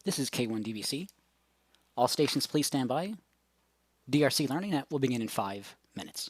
This is K1DBC. All stations please stand by. DRC Learning Net will begin in 5 minutes.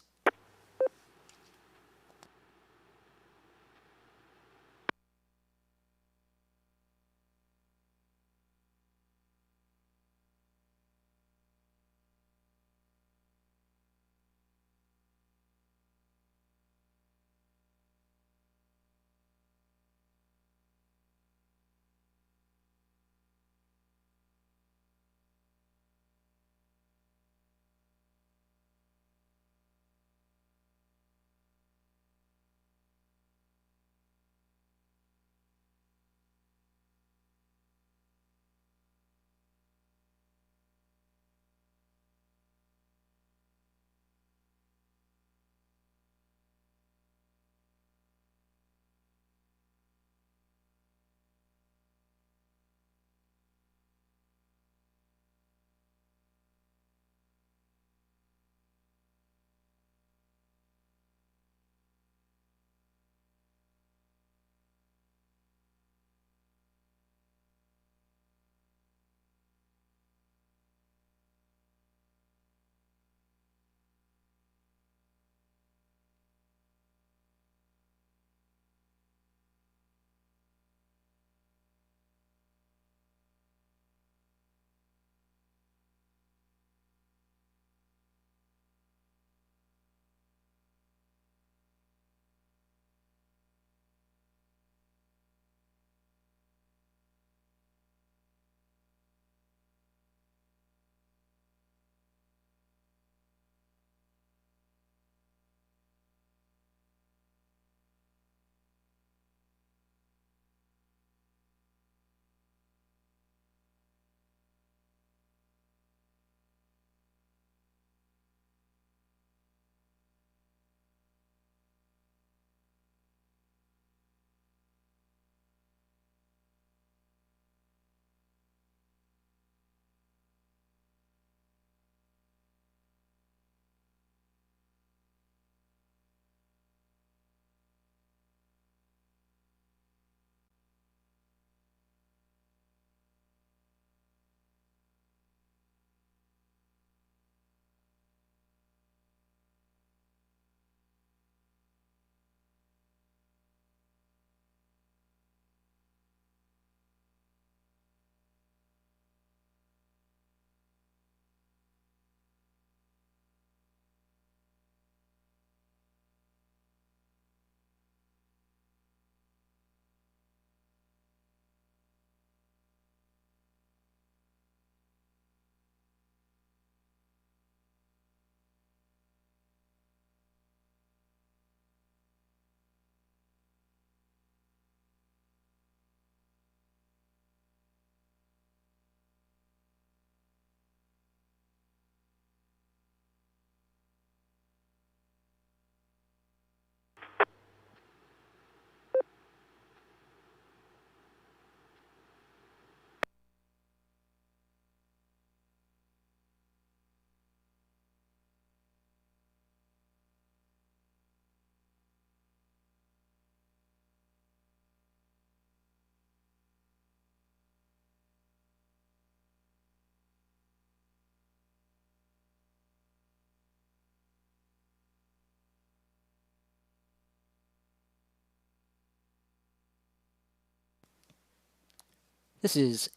This is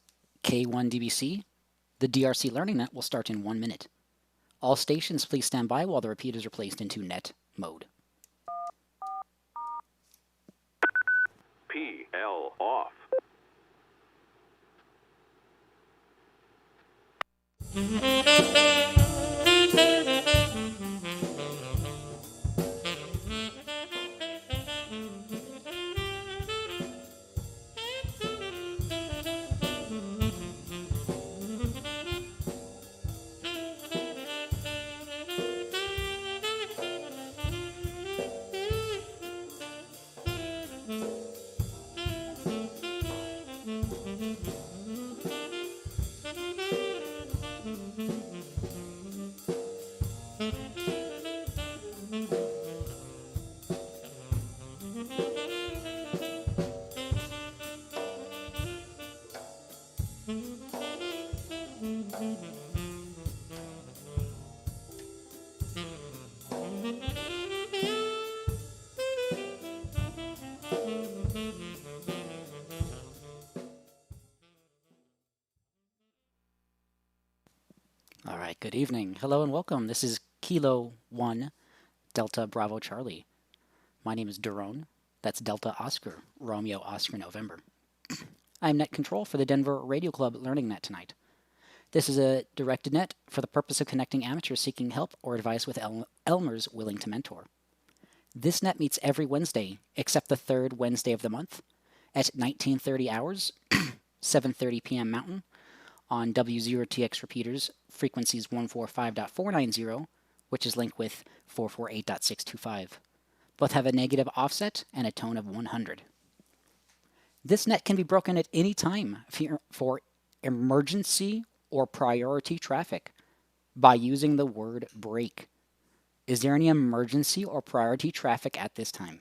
K1DBC. The DRC Learning Net will start in 1 minute. All stations please stand by while the repeaters are placed into net mode. PL off. All right, good evening. Hello and welcome. This is Kilo 1 Delta Bravo Charlie. My name is Daron. That's Delta Oscar, Romeo Oscar November. I'm Net Control for the Denver Radio Club Learning Net tonight. This is a directed net for the purpose of connecting amateurs seeking help or advice with Elmers willing to mentor. This net meets every Wednesday, except the third Wednesday of the month, at 1930 hours, 7:30 p.m. Mountain, on W0TX repeaters, frequencies 145.490, which is linked with 448.625. Both have a negative offset and a tone of 100. This net can be broken at any time for emergency or priority traffic by using the word break. Is there any emergency or priority traffic at this time?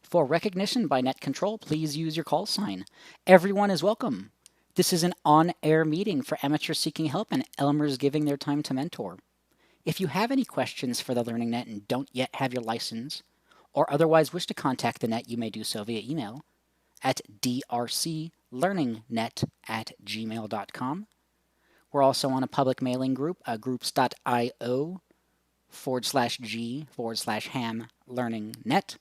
For recognition by Net Control, please use your call sign. Everyone is welcome. This is an on-air meeting for amateurs seeking help and Elmers giving their time to mentor. If you have any questions for the Learning Net and don't yet have your license, or otherwise wish to contact the net, you may do so via email at drclearningnet@gmail.com. We're also on a public mailing group, groups.io/g/ham learning net,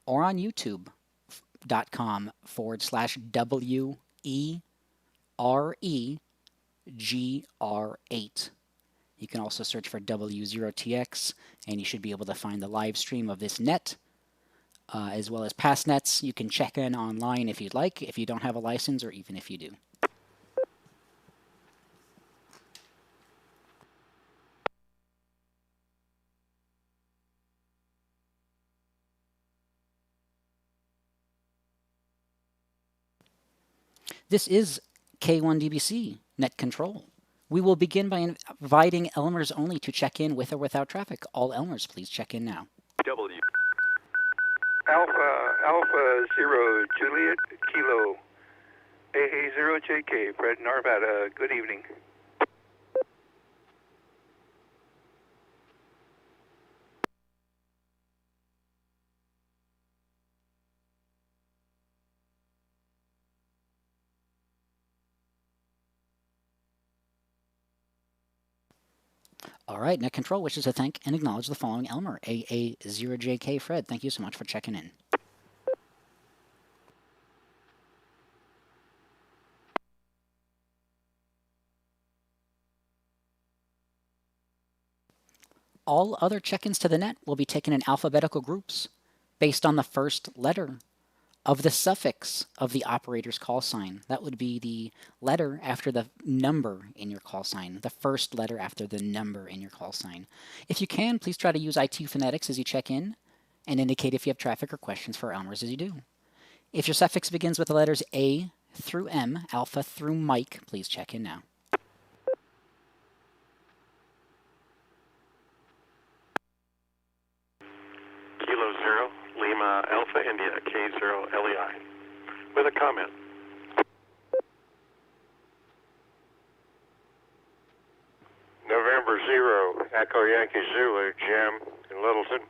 or on youtube.com/WEREGR8. You can also search for W0TX, and you should be able to find the live stream of this net, as well as past nets. You can check in online if you'd like, if you don't have a license, or even if you do. This is K1DBC Net Control. We will begin by inviting Elmers only to check in with or without traffic. All Elmers, please check in now. W. Alpha 0 Juliet Kilo AA 0 JK Fred Narvada. Good evening. All right, Net Control wishes to thank and acknowledge the following Elmer, AA0JK Fred. Thank you so much for checking in. All other check-ins to the net will be taken in alphabetical groups based on the first letter of the suffix of the operator's call sign. That would be the letter after the number in your call sign, the first letter after the number in your call sign. If you can, please try to use IT phonetics as you check in and indicate if you have traffic or questions for Elmers as you do. If your suffix begins with the letters A through M, Alpha through Mike, please check in now. Kilo 0, Lima Alpha India K0 LEI. With a comment. November 0, Echo Yankee Zulu, Jim in Littleton.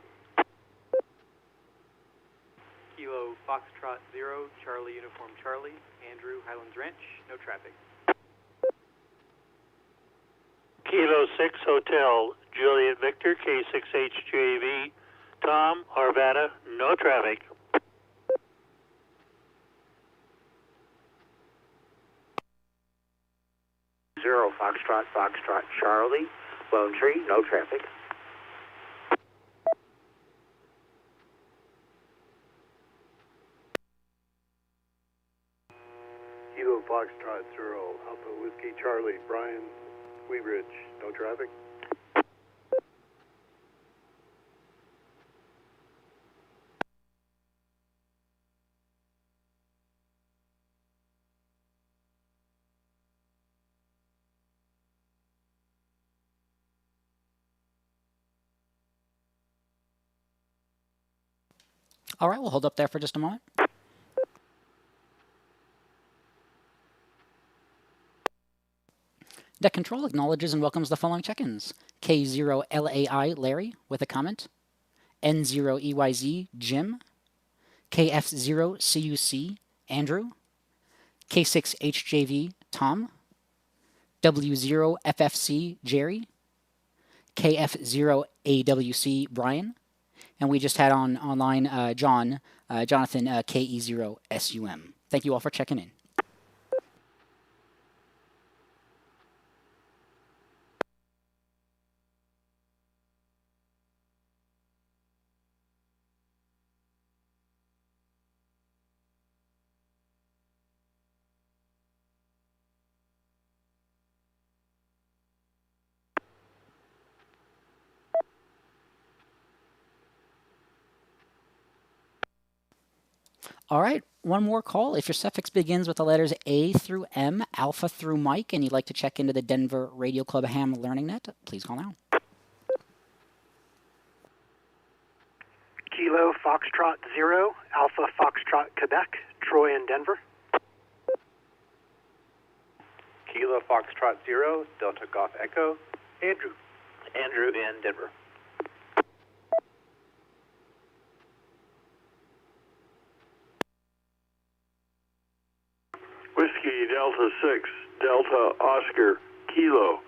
Kilo Foxtrot 0, Charlie Uniform Charlie, Andrew Highlands Ranch, no traffic. Kilo 6 Hotel, Juliet Victor, K6HJV, Tom, Arvada, no traffic. Zero Foxtrot Charlie, Lone Tree, no traffic. Kilo Foxtrot 0, Alpha Whiskey Charlie, Brian, Weebridge, no traffic. All right, we'll hold up there for just a moment. Deck Control acknowledges and welcomes the following check-ins. K0LAI Larry with a comment. N0EYZ Jim. KF0CUC Andrew. K6HJV Tom. W0FFC Jerry. KF0AWC Brian. And we just had online Jonathan KE0SUM. Thank you all for checking in. All right, one more call. If your suffix begins with the letters A through M, Alpha through Mike, and you'd like to check into the Denver Radio Club Ham Learning Net, please call now. Kilo Foxtrot 0, Alpha Foxtrot Quebec, Troy and Denver. Kilo Foxtrot 0, Delta Golf Echo, Andrew. Andrew in Denver. Whiskey Delta 6, Delta Oscar, Kilo,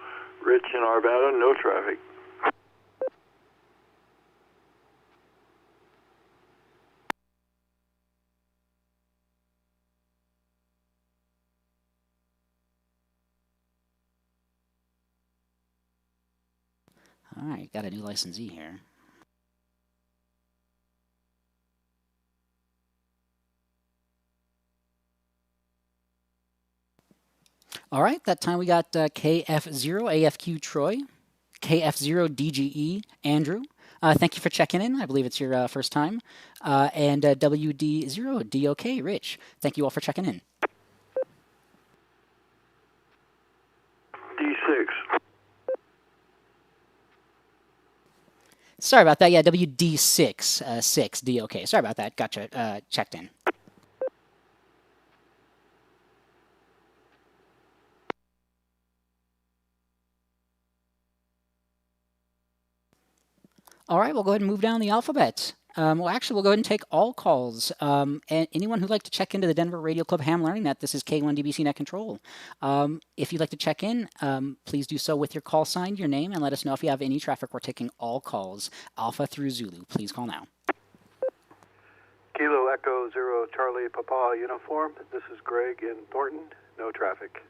Rich in Arvada, no traffic. All right, got a new licensee here. All right, that time we got KF0AFQ Troy, KF0DGE Andrew. Thank you for checking in. I believe it's your first time. And WD0DOK Rich. Thank you all for checking in. D6. Sorry about that. Yeah, WD6, 6, DOK. Sorry about that. Gotcha. Checked in. All right, we'll go ahead and move down the alphabet. We'll go ahead and take all calls. And anyone who'd like to check into the Denver Radio Club Ham Learning Net, this is K1DBC Net Control. If you'd like to check in, please do so with your call sign, your name, and let us know if you have any traffic. We're taking all calls, Alpha through Zulu. Please call now. Kilo Echo 0, Charlie Papa Uniform. This is Greg in Thornton, no traffic.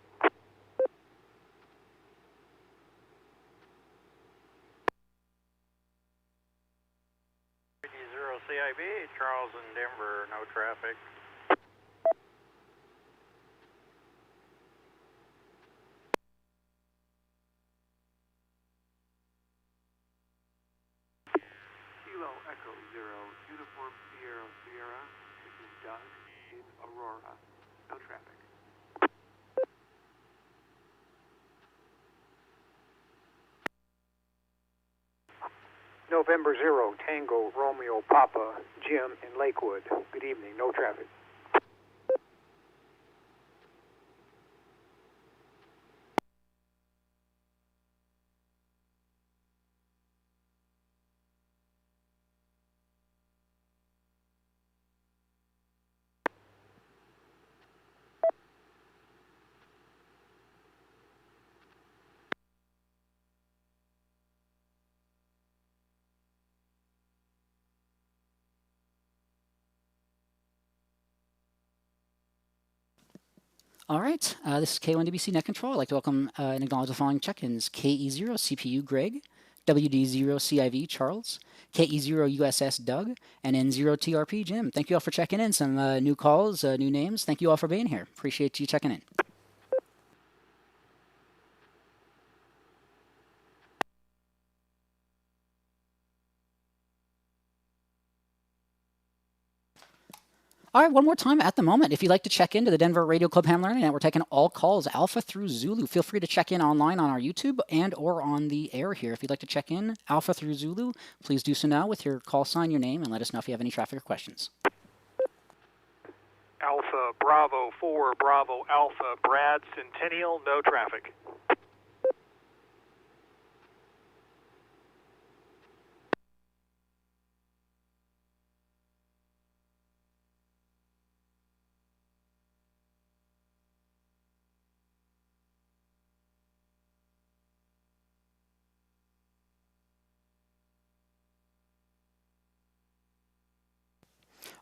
CI-V, Charles in Denver, no traffic. Kilo Echo 0, Uniform Sierra Sierra. This is Doug in Aurora, no traffic. November 0, Tango Romeo Papa, Jim in Lakewood. Good evening, no traffic. All right, this is K1DBC Net Control. I'd like to welcome and acknowledge the following check-ins. KE0 CPU Greg, WD0 CI-V Charles, KE0 USS Doug, and N0 TRP Jim. Thank you all for checking in. Some new calls, new names. Thank you all for being here. Appreciate you checking in. All right, one more time at the moment. If you'd like to check into the Denver Radio Club Ham Learning Net, we're taking all calls Alpha through Zulu. Feel free to check in online on our YouTube and or on the air here. If you'd like to check in Alpha through Zulu, please do so now with your call sign, your name, and let us know if you have any traffic or questions. Alpha Bravo 4 Bravo Alpha Brad Centennial, no traffic.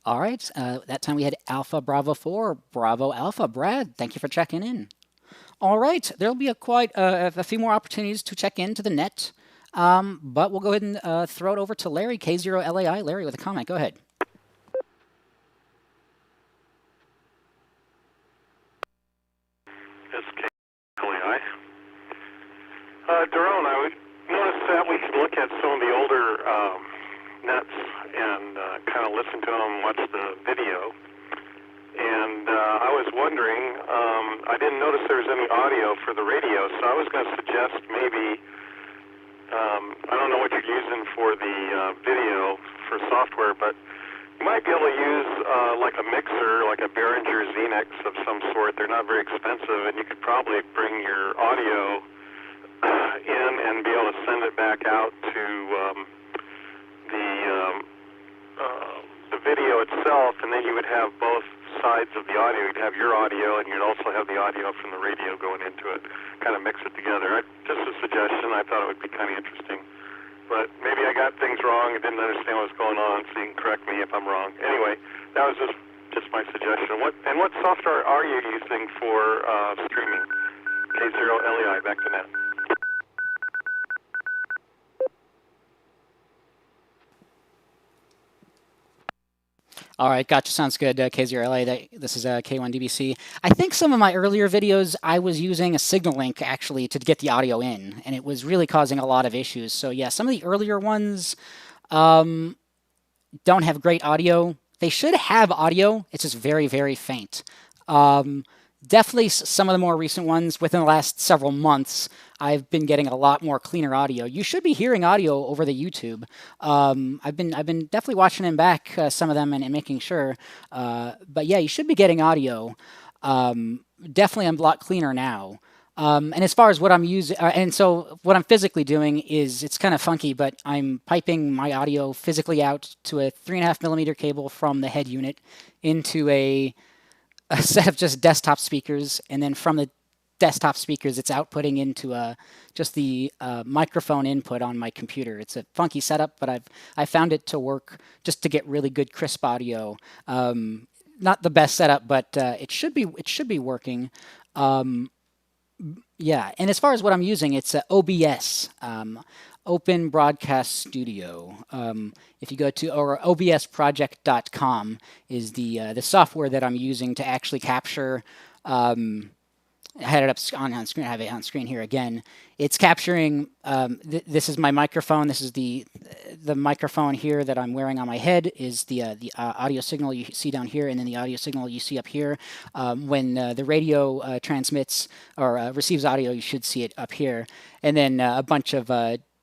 All right, that time we had Alpha Bravo 4 Bravo Alpha. Brad, thank you for checking in. All right, there'll be quite a few more opportunities to check into the net, but we'll go ahead and throw it over to Larry, K0LAI. Larry with a comment. Go ahead. S.T.E.M. Daron, I noticed that we could look at some of the older nets and kind of listen to them, watch the video. And I was wondering, I didn't notice there was any audio for the radio, so I was going to suggest maybe, I don't know what you're using for the video for software, but you might be able to use like a mixer, like a Behringer Xenix of some sort. They're not very expensive, and you could probably bring your audio in and be able to send it back out to the video itself, and then you would have both sides of the audio. You'd have your audio, and you'd also have the audio from the radio going into it, kind of mix it together. Just a suggestion. I thought it would be kind of interesting. But maybe I got things wrong and didn't understand what was going on, so you can correct me if I'm wrong. Anyway, that was just my suggestion. What software are you using for streaming? K0LAI, back to net. All right, gotcha. Sounds good, K0LA. This is K1DBC. I think some of my earlier videos, I was using a signal link, actually, to get the audio in, and it was really causing a lot of issues. So, yeah, some of the earlier ones don't have great audio. They should have audio. It's just very, very faint. Definitely some of the more recent ones within the last several months, I've been getting a lot more cleaner audio. You should be hearing audio over the YouTube. I've been definitely watching them back, some of them, and making sure. But yeah, you should be getting audio. Definitely a lot cleaner now. And as far as what I'm using, and so what I'm physically doing is, it's kind of funky, but I'm piping my audio physically out to a 3.5 millimeter cable from the head unit into a set of just desktop speakers, and then from the desktop speakers, it's outputting into just the microphone input on my computer. It's a funky setup, but I found it to work just to get really good crisp audio. Not the best setup, but it should be working. Yeah, and as far as what I'm using, it's OBS. Open Broadcast Studio. If you go to obsproject.com is the software that I'm using to actually capture. I had it up on screen. I have it on screen here again. It's capturing. This is my microphone. This is the microphone here that I'm wearing on my head. Is the audio signal you see down here, and then the audio signal you see up here. When the radio transmits or receives audio, you should see it up here, and then a bunch of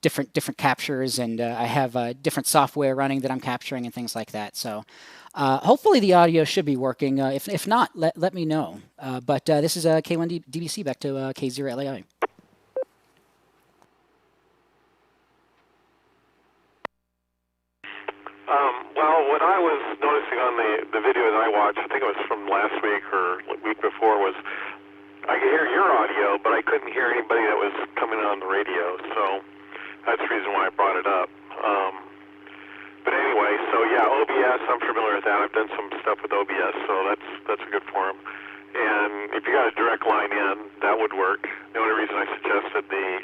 different captures, and I have different software running that I'm capturing and things like that. So hopefully the audio should be working. If not, let me know. But this is K1DBC, back to K0LAI. Well, what I was noticing on the video that I watched, I think it was from last week or week before, was I could hear your audio, but I couldn't hear anybody that was coming on the radio. So that's the reason why I brought it up. But anyway, so yeah, OBS, I'm familiar with that. I've done some stuff with OBS, so that's a good forum. And if you got a direct line in, that would work. The only reason I suggested the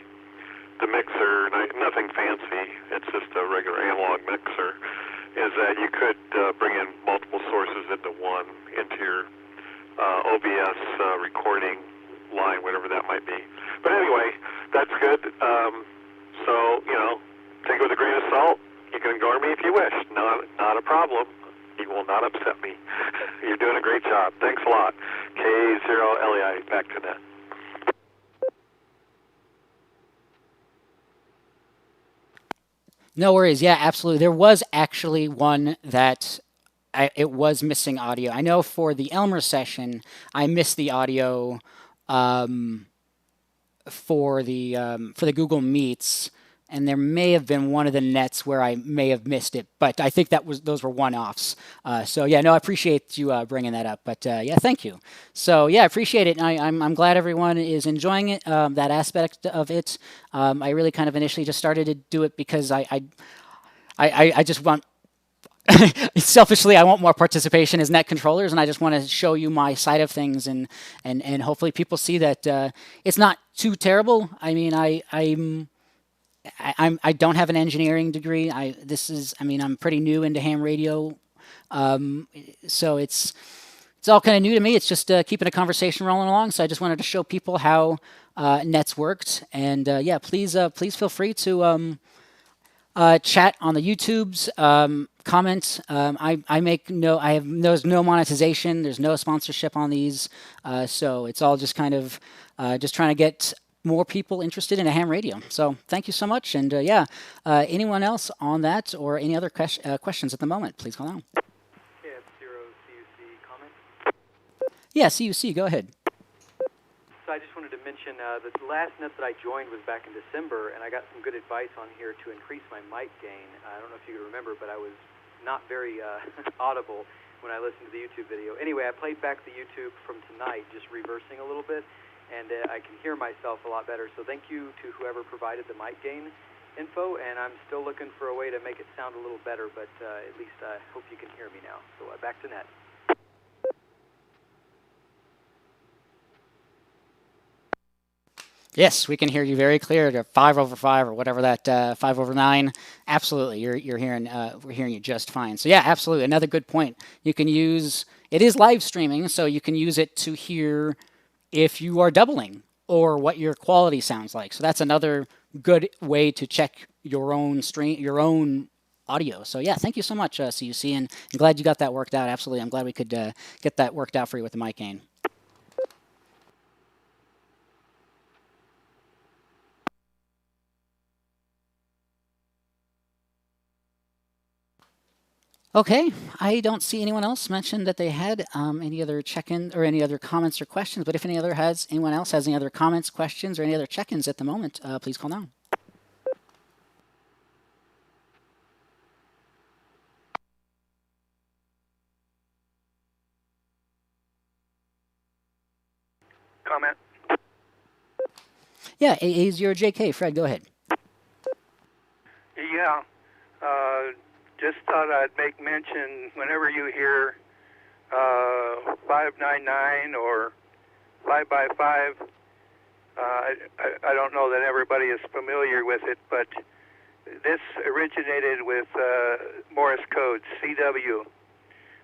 mixer, nothing fancy, it's just a regular analog mixer, is that you could bring in multiple sources into your OBS recording line, whatever that might be. But anyway, that's good. So, take it with a grain of salt. You can ignore me if you wish. Not a problem. You will not upset me. You're doing a great job. Thanks a lot. K0LEI, back to net. No worries. Yeah, absolutely. There was actually one that it was missing audio. I know for the Elmers session, I missed the audio um, for the Google Meets, and there may have been one of the nets where I may have missed it, but I think those were one-offs. So yeah, no, I appreciate you bringing that up. But yeah, thank you. So yeah, I appreciate it. I'm glad everyone is enjoying it. That aspect of it. I really kind of initially just started to do it because I just want. Selfishly, I want more participation as net controllers, and I just want to show you my side of things, and hopefully people see that it's not too terrible. I mean, I don't have an engineering degree. I'm pretty new into ham radio, so it's all kind of new to me. It's just keeping a conversation rolling along. So I just wanted to show people how nets worked, and yeah, please feel free to chat on the YouTubes, comment. There's no monetization. There's no sponsorship on these. So it's all just kind of just trying to get more people interested in a ham radio. So thank you so much. And yeah, anyone else on that or any other questions at the moment, please call on. Yeah, it's Zero CUC comment. Yeah, CUC, go ahead. So I just wanted to mention the last net that I joined was back in December, and I got some good advice on here to increase my mic gain. I don't know if you remember, but I was not very audible when I listened to the YouTube video. Anyway, I played back the YouTube from tonight, just reversing a little bit, and I can hear myself a lot better. So thank you to whoever provided the mic gain info, and I'm still looking for a way to make it sound a little better, but at least I hope you can hear me now. So back to net. Yes, we can hear you very clear. 5/5 or whatever that 5/9. Absolutely, you're hearing. We're hearing you just fine. So yeah, absolutely. Another good point. You can use. It is live streaming, so you can use it to hear if you are doubling or what your quality sounds like. So that's another good way to check your own audio. So yeah, thank you so much, CUC, and I'm glad you got that worked out. Absolutely, I'm glad we could get that worked out for you with the mic gain. Okay, I don't see anyone else mention that they had any other check-in or any other comments or questions. But if anyone else has any other comments, questions, or any other check-ins at the moment, please call now. Comment? Yeah, A0JK, Fred, go ahead. Yeah. Just thought I'd make mention whenever you hear 599 or 5x5. I don't know that everybody is familiar with it, but this originated with Morse code, CW.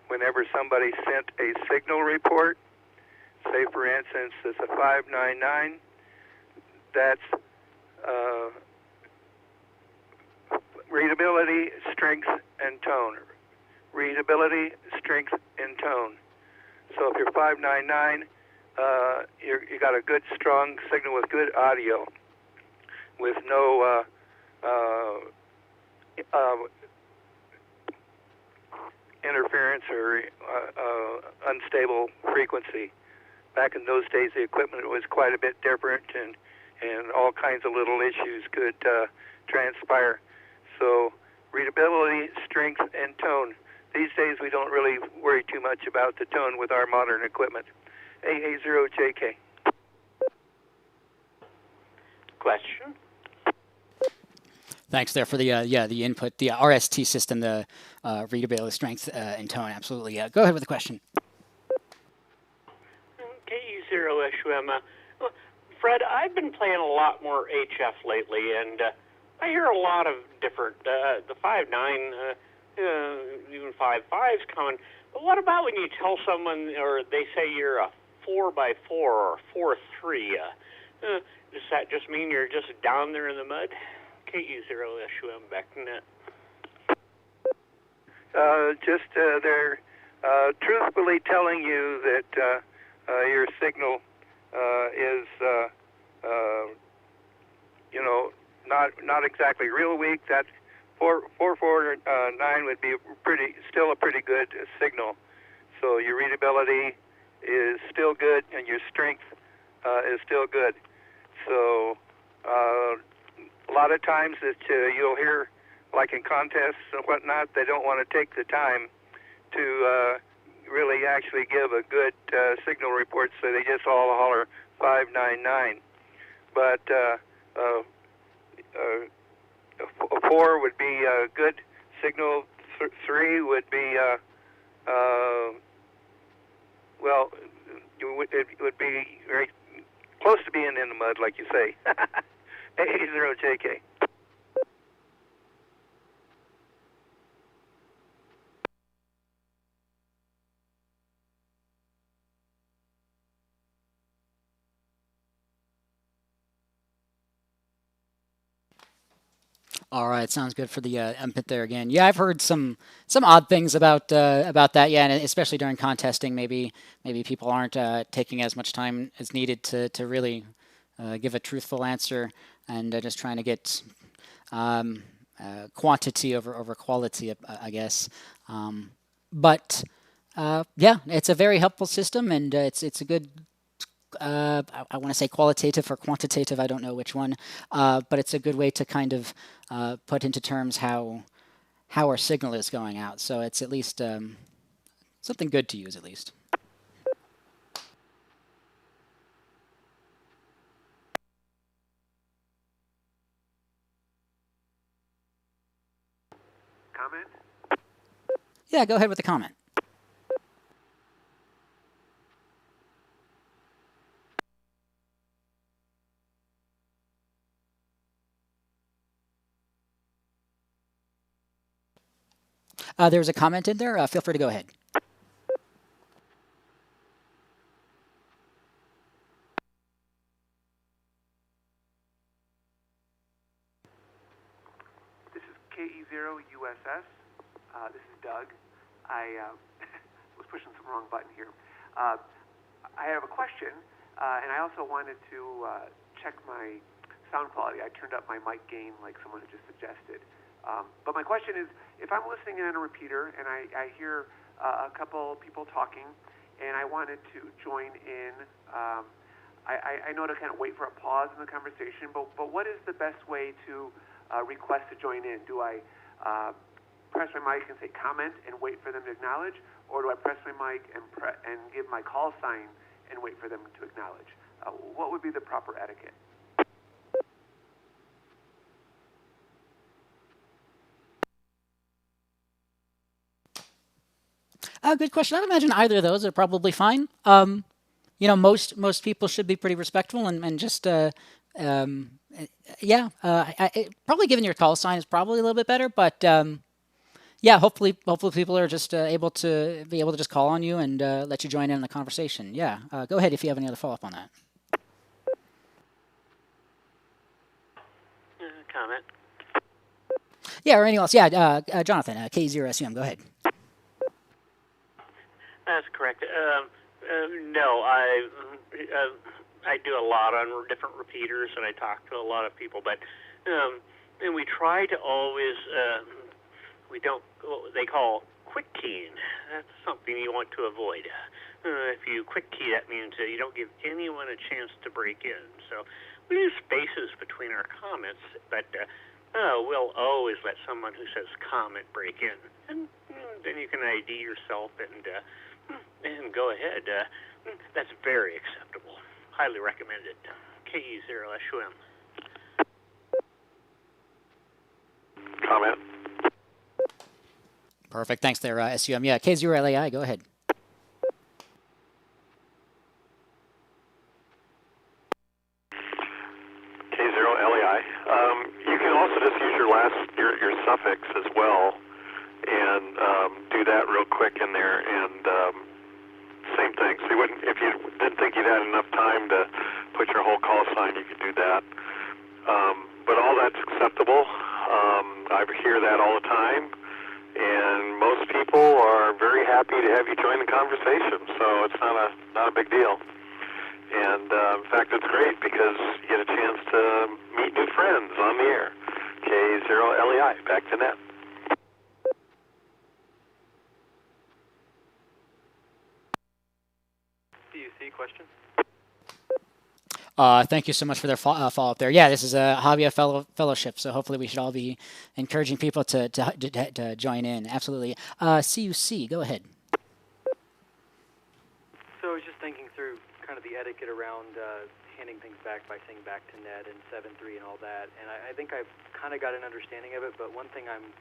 Whenever somebody sent a signal report, say for instance it's a 599, that's readability, strength, and tone. Readability, strength, and tone. So if you're 599, you got a good, strong signal with good audio, with no interference or unstable frequency. Back in those days, the equipment was quite a bit different, and all kinds of little issues could transpire. So readability, strength, and tone. These days we don't really worry too much about the tone with our modern equipment. AA0JK. Question? Thanks there for the the input, the RST system, the readability, strength, and tone. Absolutely. Go ahead with the question. K0SUM. Fred, I've been playing a lot more HF lately, and I hear a lot of different, the 5.9, even 5.5's coming. But what about when you tell someone, or they say you're a 4x4 or 4.3? Does that just mean you're just down there in the mud? KU0SUM back to net. They're truthfully telling you that your signal is, not exactly real weak. That 449 would be still a pretty good signal. So your readability is still good, and your strength is still good. So a lot of times that you'll hear, like in contests and whatnot, they don't want to take the time to really actually give a good signal report, so they just all holler 599. But a 4 would be a good signal. 3 would be, it would be very close to being in the mud, like you say. W0TX. All right, sounds good for the input there again. Yeah, I've heard some odd things about that. Yeah, and especially during contesting, maybe people aren't taking as much time as needed to really give a truthful answer, and just trying to get quantity over quality, I guess. But yeah, it's a very helpful system, and it's a good. I want to say qualitative or quantitative, I don't know which one, but it's a good way to kind of put into terms how our signal is going out. So it's at least something good to use, at least. Comment? Yeah, go ahead with the comment. There's a comment in there. Feel free to go ahead. This is KE0USS. This is Doug. I was pushing some wrong button here. I have a question, and I also wanted to check my sound quality. I turned up my mic gain like someone had just suggested. But my question is, if I'm listening in on a repeater and I hear a couple people talking, and I wanted to join in, I know to kind of wait for a pause in the conversation, but what is the best way to request to join in? Do I press my mic and say comment and wait for them to acknowledge, or do I press my mic and give my call sign and wait for them to acknowledge? What would be the proper etiquette? Good question. I imagine either of those are probably fine. Most people should be pretty respectful and just probably giving your call sign is probably a little bit better, but yeah, hopefully people are just able to just call on you and let you join in the conversation. Yeah, go ahead if you have any other follow-up on that. Comment? Yeah, or anything else. Yeah, Jonathan, K0SUM, go ahead. That's correct. No, I do a lot on different repeaters, and I talk to a lot of people, but and we try to always we don't what they call quick keying. That's something you want to avoid. If you quick key, that means you don't give anyone a chance to break in. So we use spaces between our comments, but we'll always let someone who says comment break in, and then you can ID yourself and go ahead. That's very acceptable. Highly recommended. KE0SUM. Comment. Perfect. Thanks there, SUM. Yeah, K0LAI, go ahead. K0LAI. You can also just use your suffix as well, and do that real quick in there, and same thing. So if you didn't think you'd had enough time to put your whole call sign, you could do that. But all that's acceptable. I hear that all the time, and most people happy to have you join the conversation. So it's not a big deal. And in fact, it's great because you get a chance to meet new friends on the air. K0LEI, back to net. CUC question? Thank you so much for their follow-up there. Yeah, this is a hobby fellowship, so hopefully we should all be encouraging people to join in. Absolutely. CUC, go ahead. So I was just thinking through kind of the etiquette around handing things back by saying back to net and 7.3 and all that, and I think I've kind of got an understanding of it, but one thing I'm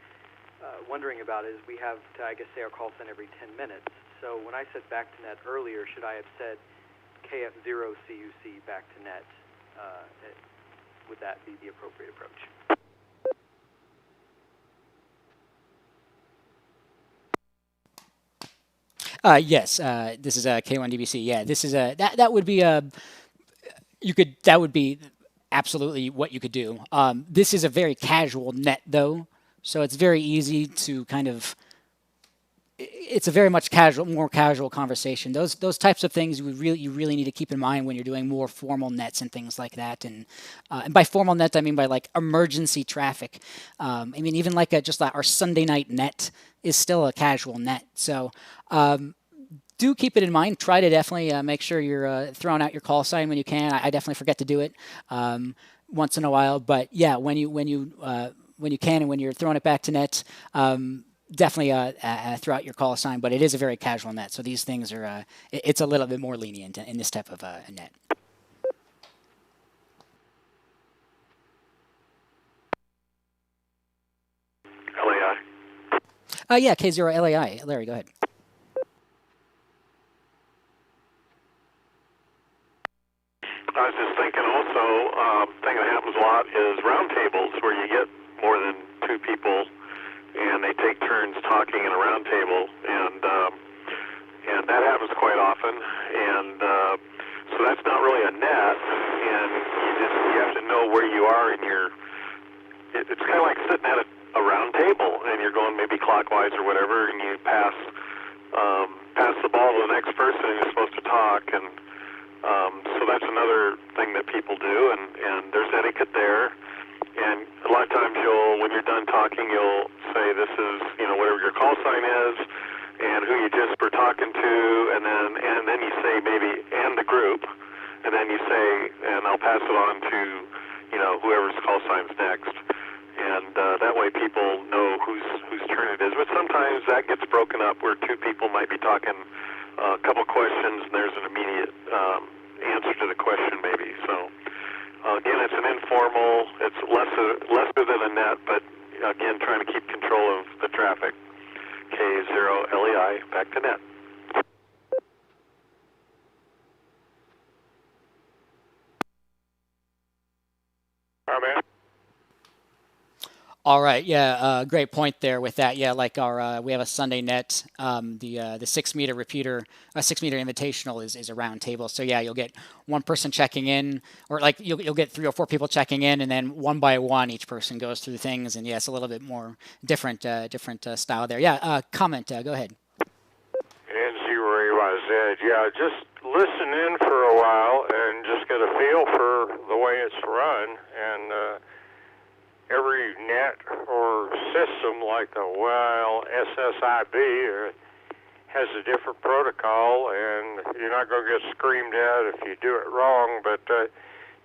wondering about is we have to, I guess, say our call sign every 10 minutes. So when I said back to net earlier, should I have said KF0CUC back to net? Would that be the appropriate approach? Yes, this is K1DBC. Yeah, this is that would be that would be absolutely what you could do. This is a very casual net though, so it's very easy to kind of. It's a very much more casual conversation. Those types of things you really need to keep in mind when you're doing more formal nets and things like that. And by formal net, I mean by like emergency traffic. I mean even like just like our Sunday night net is still a casual net. So do keep it in mind. Try to definitely make sure you're throwing out your call sign when you can. I definitely forget to do it once in a while, but yeah, when you can and when you're throwing it back to net. Definitely throw out your call sign, but it is a very casual net. So these things are, it's a little bit more lenient in this type of net. LAI. Yeah, K0LAI. Larry, go ahead. I was just thinking also, thing that happens a lot is roundtables where you get more than two people and they take turns talking in a round table, and that happens quite often, and so that's not really a net, and you have to know where you are in your. It's kind of like sitting at a round table, and you're going maybe clockwise or whatever, and you pass the ball to the next person, and you're supposed to talk, and so that's another thing that people do, and there's etiquette there. And a lot of times when you're done talking, you'll say this is, whatever your call sign is and who you just were talking to, and then you say maybe, and the group, and then you say, and I'll pass it on to, whoever's call sign's next. And that way people know whose turn it is. But sometimes that gets broken up where two people might be talking a couple questions and there's an immediate answer to the question maybe. So. Again, it's an informal, it's lesser than a net, but again, trying to keep control of the traffic. K0LEI, back to net. All right, man. All right, yeah, great point there with that. Yeah, like our we have a Sunday net, the 6 meter repeater, a 6 meter invitational is a round table. So yeah, you'll get one person checking in, or like you'll get 3 or 4 people checking in, and then one by one each person goes through things. And yeah, it's a little bit more different style there. Yeah, comment. Go ahead. N0AYZ. Yeah, just listen in for a while and just get a feel for the way it's run and. Every net or system like the SSIV has a different protocol, and you're not going to get screamed at if you do it wrong, but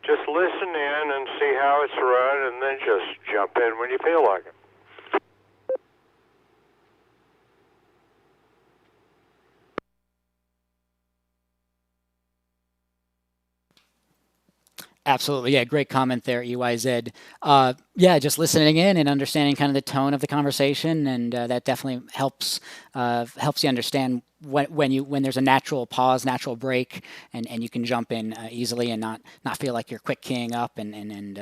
just listen in and see how it's run, and then just jump in when you feel like it. Absolutely, yeah, great comment there, EYZ. Yeah, just listening in and understanding kind of the tone of the conversation, and that definitely helps you understand when there's a natural pause, natural break, and you can jump in easily and not feel like you're quick keying up and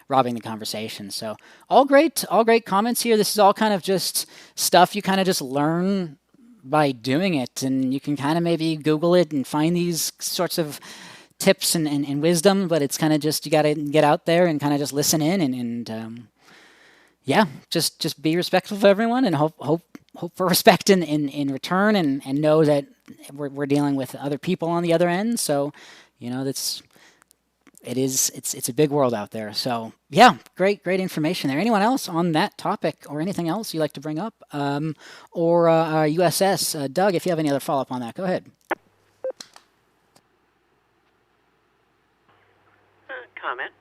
robbing the conversation. So all great comments here. This is all kind of just stuff you kind of just learn by doing it, and you can kind of maybe Google it and find these sorts of tips and wisdom, but it's kind of just you got to get out there and kind of just listen in and yeah, just be respectful of everyone and hope hope for respect in return, and know that we're dealing with other people on the other end. So, it's a big world out there. So yeah, great information there. Anyone else on that topic or anything else you'd like to bring up? Or USS, Doug, if you have any other follow-up on that, go ahead. Comment?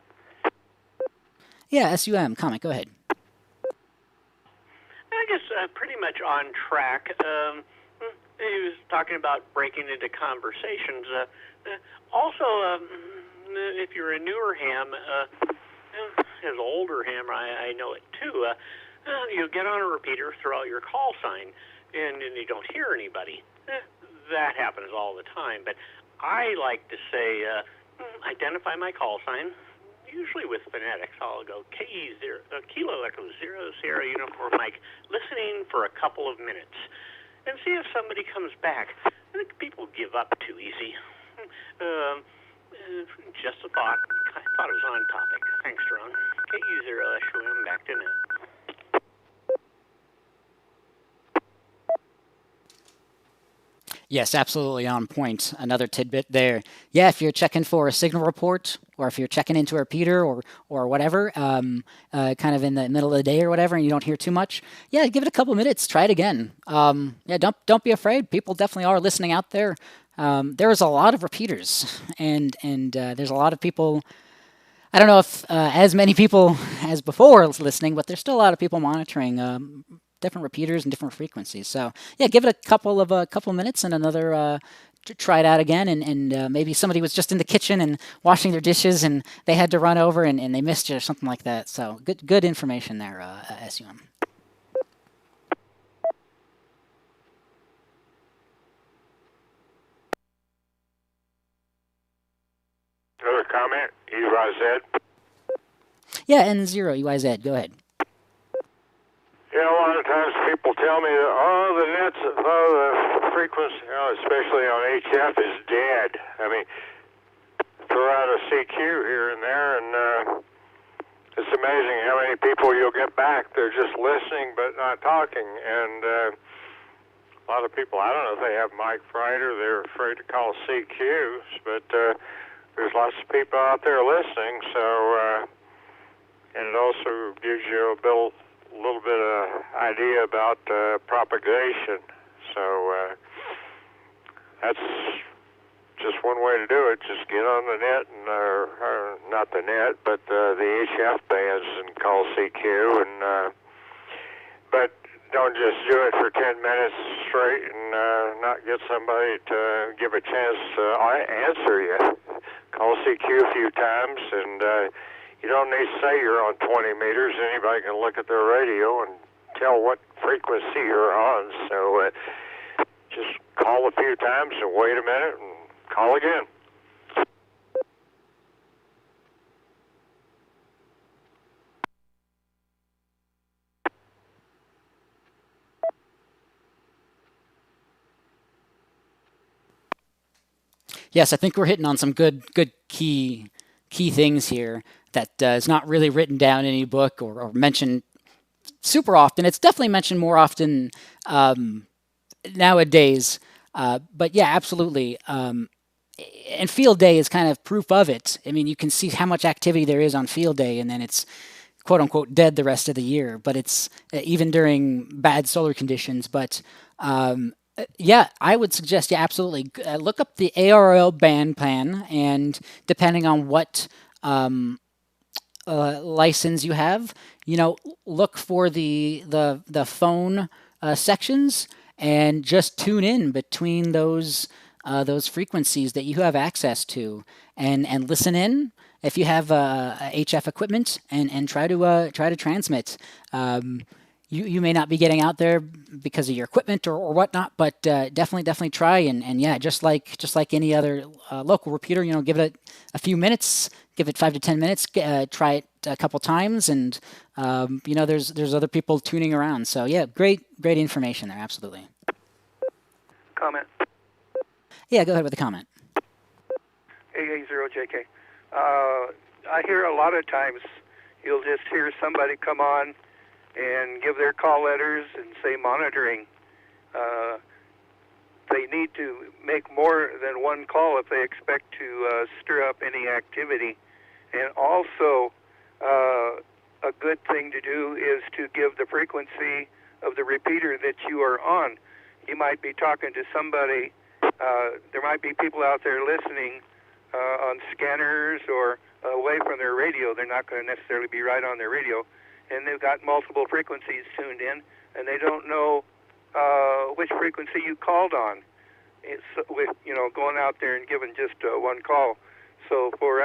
Yeah, S.t.e.m. comment, go ahead. I guess pretty much on track. He was talking about breaking into conversations. Also, if you're a newer ham, as older ham, I know it too. You get on a repeater, throw out your call sign, and you don't hear anybody. That happens all the time. But I like to say, identify my call sign. Usually with phonetics, I'll go Kilo Echo 0 Sierra Uniform Mike, listening for a couple of minutes, and see if somebody comes back. I think people give up too easy. Just a thought. I thought it was on topic. Thanks, Ron. KE0SUM, back to net. Yes, absolutely on point. Another tidbit there. Yeah, if you're checking for a signal report, or if you're checking into a repeater or whatever, kind of in the middle of the day or whatever, and you don't hear too much, yeah, give it a couple minutes. Try it again. Yeah, don't be afraid. People definitely are listening out there. There's a lot of repeaters, and there's a lot of people. I don't know if as many people as before listening, but there's still a lot of people monitoring different repeaters and different frequencies. So yeah, give it a couple minutes and another. Try it out again, and maybe somebody was just in the kitchen and washing their dishes, and they had to run over and they missed you or something like that. So good information there, S.t.e.m. Another comment, EYZ. Yeah, N0 UIZ. Go ahead. Yeah, a lot of times people tell me that, the frequency, especially on HF, is dead. I mean, throw out a CQ here and there, and it's amazing how many people you'll get back. They're just listening but not talking. And a lot of people, I don't know if they have mic fright or they're afraid to call CQs, but there's lots of people out there listening. So, and it also gives you a little bit of idea about propagation. So that's just one way to do it. Just get on the net, and or not the net, but the HF bands, and call CQ. And but don't just do it for 10 minutes straight and not get somebody to give a chance to answer you. Call CQ a few times, and you don't need to say you're on 20 meters. Anybody can look at their radio and tell what frequency you're on. So just call a few times and wait a minute and call again. Yes, I think we're hitting on some good key things here that is not really written down in any book or mentioned super often. It's definitely mentioned more often nowadays. But yeah, absolutely. And field day is kind of proof of it. I mean, you can see how much activity there is on field day, and then it's quote unquote dead the rest of the year. But it's even during bad solar conditions. But yeah, I would suggest, yeah, absolutely. Look up the ARL band plan, and depending on what license you have, look for the phone sections, and just tune in between those frequencies that you have access to, and listen in if you have HF equipment, and try to transmit. You may not be getting out there because of your equipment or whatnot, but definitely try, and yeah, just like any other local repeater, give it a few minutes, give it 5 to 10 minutes, try it a couple times, and there's other people tuning around. So yeah, great information there, absolutely. Comment. Yeah, go ahead with the comment. AA0JK. I hear a lot of times you'll just hear somebody come on and give their call letters and say monitoring. They need to make more than one call if they expect to stir up any activity. And also, a good thing to do is to give the frequency of the repeater that you are on. You might be talking to somebody. There might be people out there listening on scanners or away from their radio. They're not going to necessarily be right on their radio. And they've got multiple frequencies tuned in, and they don't know which frequency you called on. It's with going out there and giving just one call. So for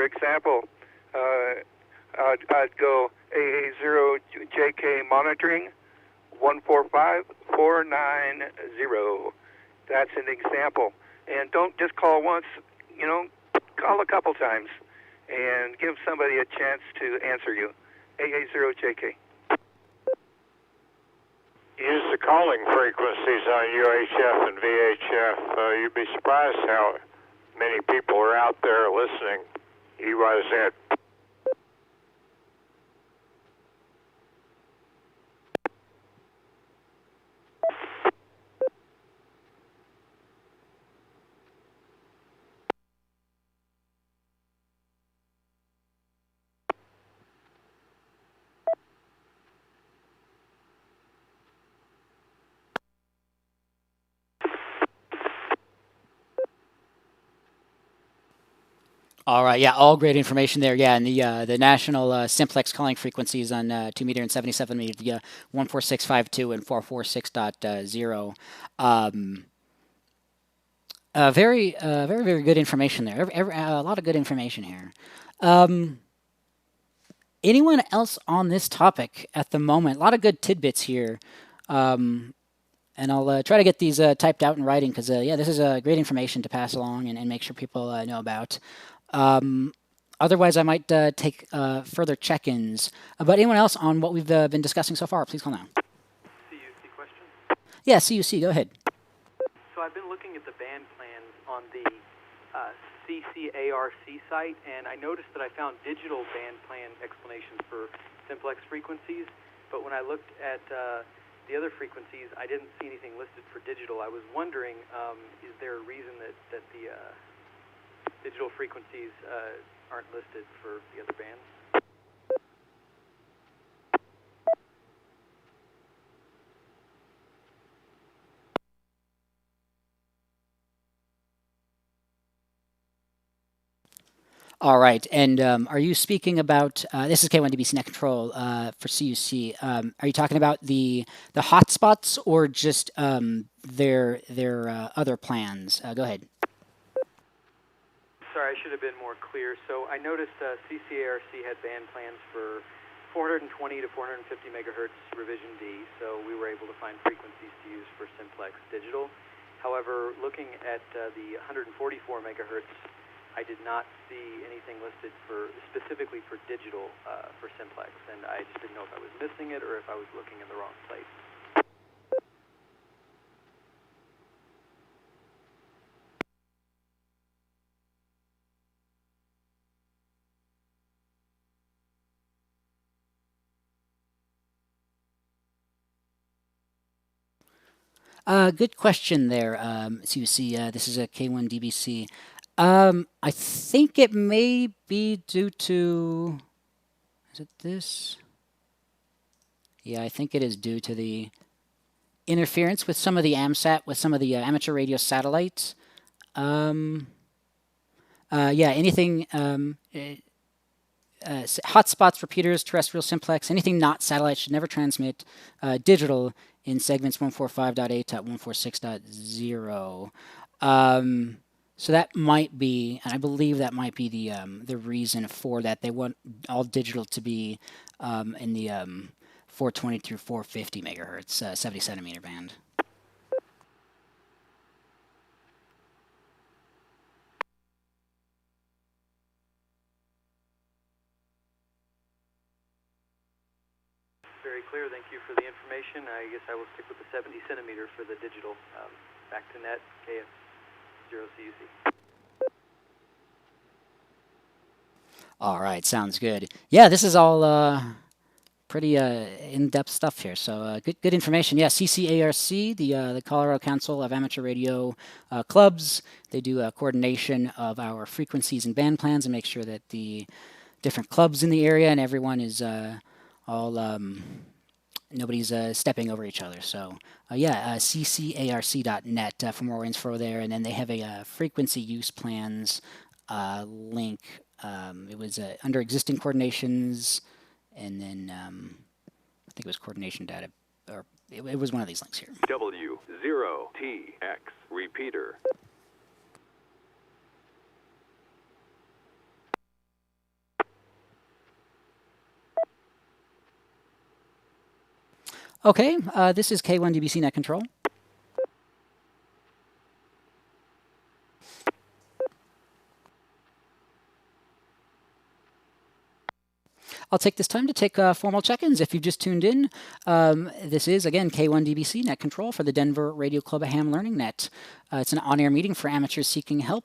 example, I'd go AA0JK monitoring 145490. That's an example. And don't just call once. Call a couple times, and give somebody a chance to answer you. AA0JK. Use the calling frequencies on UHF and VHF. You'd be surprised how many people are out there listening. EYZ. All right, yeah, all great information there. Yeah, and the national simplex calling frequencies on 2 meter and 77 meter, the 14652 and 446.0. Very, very good information there. A lot of good information here. Anyone else on this topic at the moment? A lot of good tidbits here. And I'll try to get these typed out in writing because, yeah, this is great information to pass along and make sure people know about. Otherwise, I might take further check-ins. But anyone else on what we've been discussing so far, please call now. CUC question? Yeah, CUC, go ahead. So I've been looking at the band plans on the CCARC site, and I noticed that I found digital band plan explanations for simplex frequencies, but when I looked at the other frequencies, I didn't see anything listed for digital. I was wondering, is there a reason that the digital frequencies aren't listed for the other bands? All right, and are you speaking about, this is K1DBC Net Control for CUC, are you talking about the hotspots or just their other plans? Go ahead. Sorry, I should have been more clear. So I noticed CCARC had band plans for 420 to 450 megahertz revision D, so we were able to find frequencies to use for simplex digital. However, looking at the 144 megahertz, I did not see anything listed specifically for digital for simplex, and I just didn't know if I was missing it or if I was looking in the wrong place. Good question there, CUC. This is a K1DBC. I think it may be due to, is it this? Yeah, I think it is due to the interference with some of the amsat, with some of the amateur radio satellites. Yeah, anything, hotspots, repeaters, terrestrial simplex, anything not satellite should never transmit digital in segments 145.8 to 146.0. So that might be, and I believe that might be the reason for that. They want all digital to be in the 420 through 450 megahertz, 70 centimeter band. Very clear. Thank you for the information. I guess I will stick with the 70 centimeter for the digital. Back to net, KF0CUC. All right, sounds good. Yeah, this is all pretty in-depth stuff here. So good information. Yeah, CCARC, the Colorado Council of Amateur Radio Clubs, they do coordination of our frequencies and band plans and make sure that the different clubs in the area and everyone is all nobody's stepping over each other. So yeah, ccarc.net for more info there. And then they have a frequency use plans link. It was under existing coordinations, and then I think it was coordination data, or it was one of these links here. W0TX repeater. Okay, this is K1DBC Net Control. I'll take this time to take formal check-ins. If you've just tuned in, this is, again, K1DBC Net Control for the Denver Radio Club Ham Learning Net. It's an on-air meeting for amateurs seeking help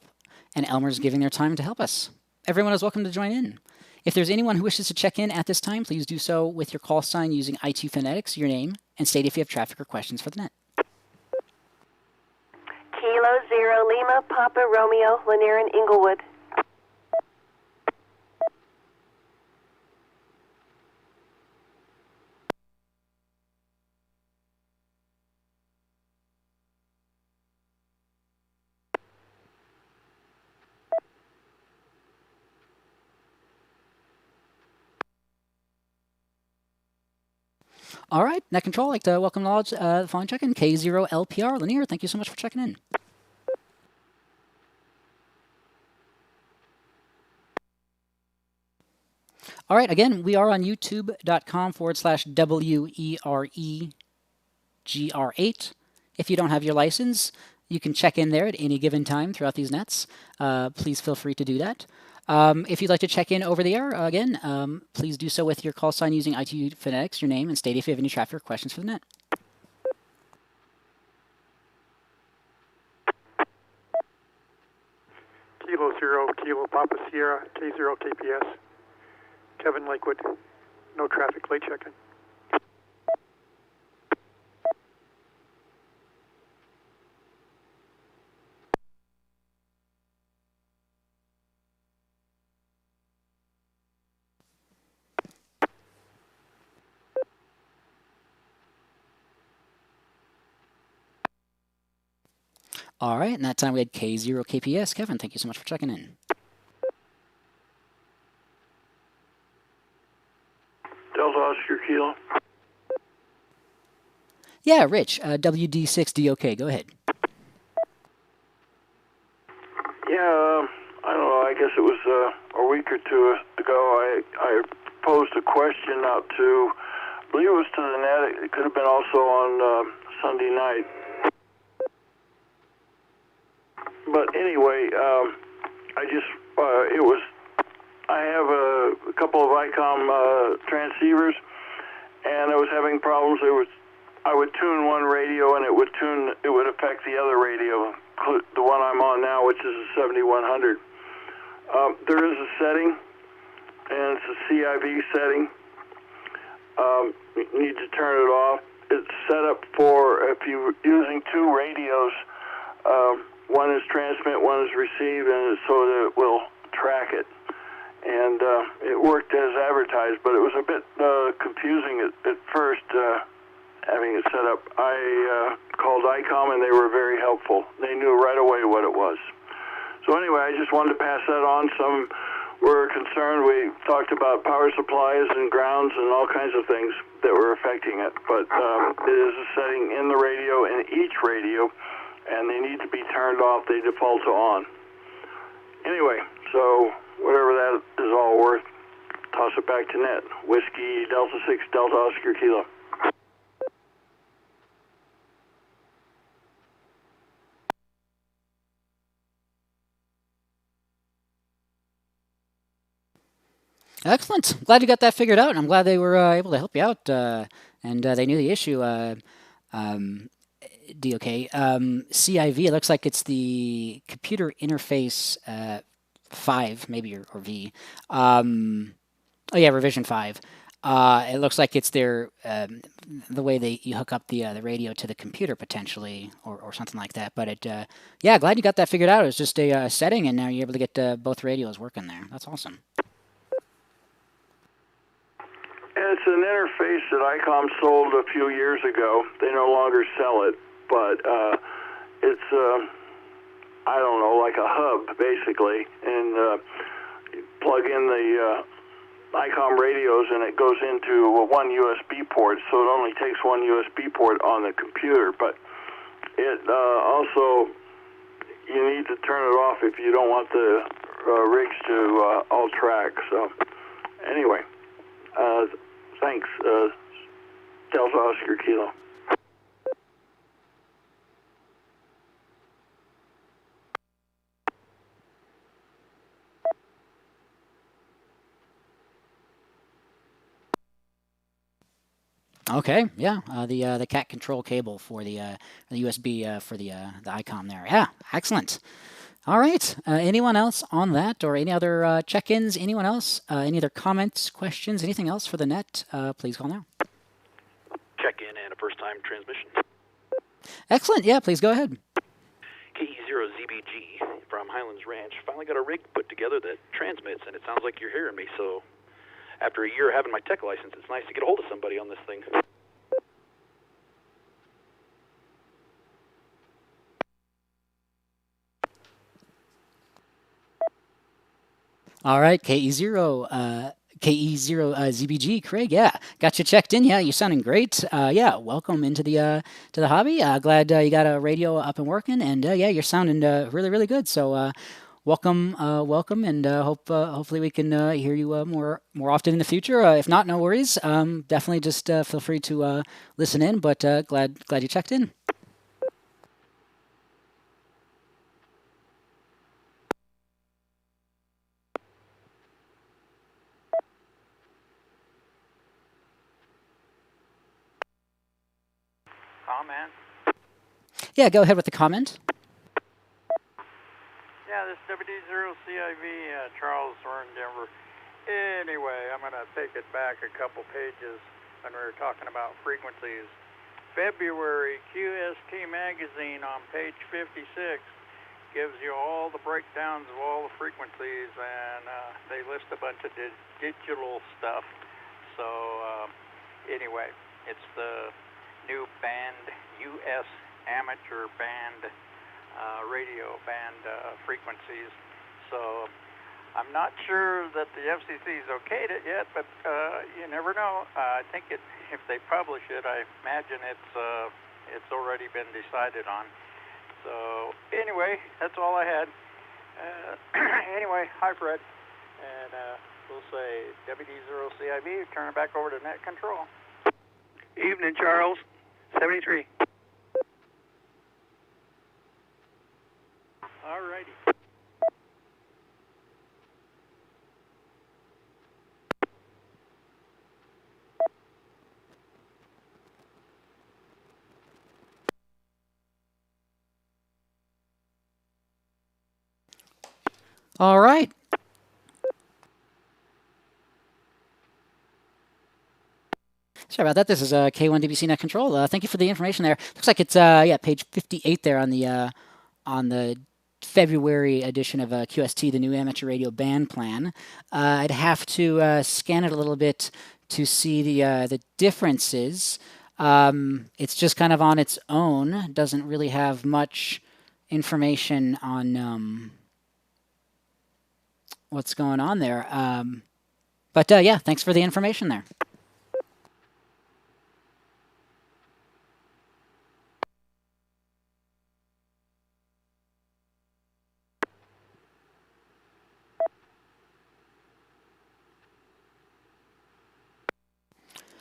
and Elmers giving their time to help us. Everyone is welcome to join in. If there's anyone who wishes to check in at this time, please do so with your call sign using IT Phonetics, your name, and state if you have traffic or questions for the net. Kilo Zero Lima Papa Romeo Lanier and Inglewood. All right, Net Control, I'd like to welcome knowledge the following check-in. K0LPR Lanier, thank you so much for checking in. All right, again, we are on youtube.com/WEREGR8. If you don't have your license, you can check in there at any given time throughout these nets. Please feel free to do that. If you'd like to check in over the air, again, please do so with your call sign using IT Phonetics, your name, and state if you have any traffic or questions for the net. Kilo Zero, Kilo Papa Sierra, K0 KPS. Kevin Lakewood, no traffic, late check-in. All right, and that time we had K0 KPS. Kevin, thank you so much for checking in. Delta Oscar Kilo. Yeah, Rich, WD6DOK, go ahead. Yeah, I don't know, I guess it was a week or two ago, I posed a question out to, I believe it was to the net, it could have been also on Sunday night. But anyway, I have a couple of Icom transceivers, and I was having problems. I would tune one radio, and it would affect the other radio, the one I'm on now, which is a 7100. There is a setting, and it's a CI-V setting. You need to turn it off. It's set up for if you're using two radios. One is transmit, one is receive, and so that it will track it. And it worked as advertised, but it was a bit confusing at first having it set up. I called Icom, and they were very helpful. They knew right away what it was. So anyway, I just wanted to pass that on. Some were concerned. We talked about power supplies and grounds and all kinds of things that were affecting it. But it is a setting in the radio, in each radio, and they need to be turned off. They default to on. Anyway, so whatever that is all worth, toss it back to net. Whiskey Delta 6 Delta Oscar Kilo. Excellent. Glad you got that figured out. I'm glad they were able to help you out, and they knew the issue. DOK. CI-V, it looks like it's the computer interface 5, maybe, or V. Oh, yeah, revision 5. It looks like it's their the way you hook up the radio to the computer potentially, or something like that. But yeah, glad you got that figured out. It was just a setting, and now you're able to get both radios working there. That's awesome. It's an interface that Icom sold a few years ago. They no longer sell it, but it's I don't know, like a hub basically, and you plug in the Icom radios, and it goes into one USB port, so it only takes one USB port on the computer. But it also, you need to turn it off if you don't want the rigs to all track. So anyway, thanks, Delta Oscar Kilo. Okay, yeah, the cat control cable for the USB for the Icom there. Yeah, excellent. All right. Anyone else on that, or any other check-ins? Anyone else? Any other comments, questions, anything else for the net? Please call now. Check-in and a first-time transmission. Excellent. Yeah, please go ahead. KE0ZBG from Highlands Ranch. Finally got a rig put together that transmits, and it sounds like you're hearing me. So after a year of having my tech license, it's nice to get a hold of somebody on this thing. All right, KE0ZBG, Craig. Yeah, got you checked in. Yeah, you're sounding great. Yeah, welcome into the hobby. Glad you got a radio up and working, and yeah, you're sounding really, really good. So welcome, and hopefully we can hear you more often in the future. If not, no worries. Definitely just feel free to listen in. But glad you checked in. Comment? Yeah, go ahead with the comment. Yeah, this W0CIV, Charles, we're in Denver. Anyway, I'm going to take it back a couple pages when we were talking about frequencies. February QST magazine on page 56 gives you all the breakdowns of all the frequencies, and they list a bunch of digital stuff. So anyway, it's the new band, U.S. amateur band, radio band frequencies. So I'm not sure that the FCC's okayed it yet, but you never know. I think if they publish it, I imagine it's already been decided on. So anyway, that's all I had. Anyway, hi Fred, and we'll say WD0CIV, turn it back over to net control. Evening, Charles. 73. All righty. All right. Sorry about that. This is K1DBC Net Control. Thank you for the information there. Looks like it's page 58 there on the February edition of QST, the new amateur radio band plan. I'd have to scan it a little bit to see the differences. It's just kind of on its own. Doesn't really have much information on what's going on there. But yeah, thanks for the information there.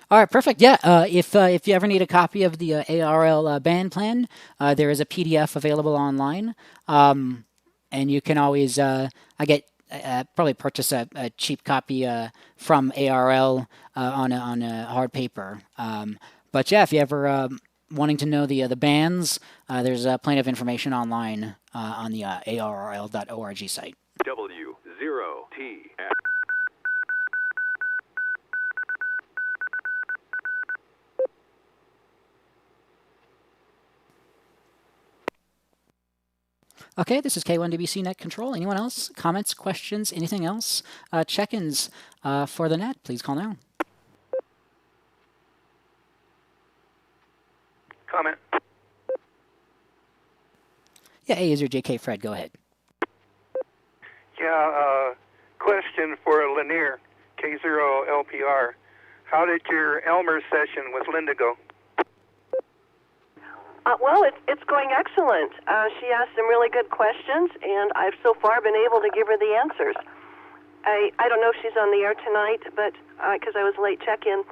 All right, perfect. Yeah, if you ever need a copy of the ARL band plan, there is a PDF available online, and you can always probably purchase a cheap copy from ARL on a hard paper. But yeah, if you ever wanting to know the bands, there's plenty of information online on the ARL.org site. W0TX Okay, this is K1DBC Net Control. Anyone else? Comments, questions, anything else? Check-ins for the net, please call now. Comment. Yeah, A is your JK Fred, go ahead. Yeah, question for Lanier, K0LPR. How did your Elmers session with Linda go? Well, it's going excellent. She asked some really good questions, and I've so far been able to give her the answers. I don't know if she's on the air tonight, but because I was late check-in,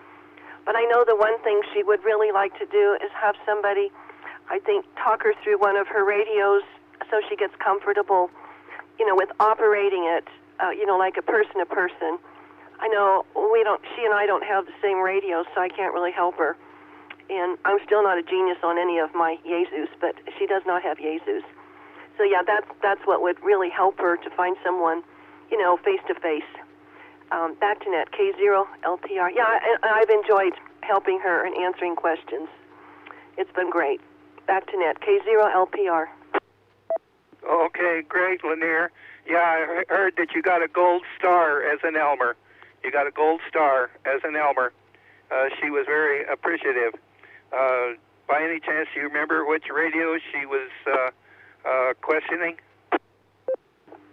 but I know the one thing she would really like to do is have somebody, I think, talk her through one of her radios so she gets comfortable, with operating it, like a person to person. I know she and I don't have the same radios, so I can't really help her. And I'm still not a genius on any of my Jesus, but she does not have Jesus. So yeah, that's what would really help her to find someone, face to face. Back to net, K0LPR. Yeah, I've enjoyed helping her and answering questions. It's been great. Back to net, K0LPR. Okay, great, Lanier. Yeah, I heard that you got a gold star as an Elmer. You got a gold star as an Elmer. She was very appreciative. By any chance, do you remember which radio she was questioning?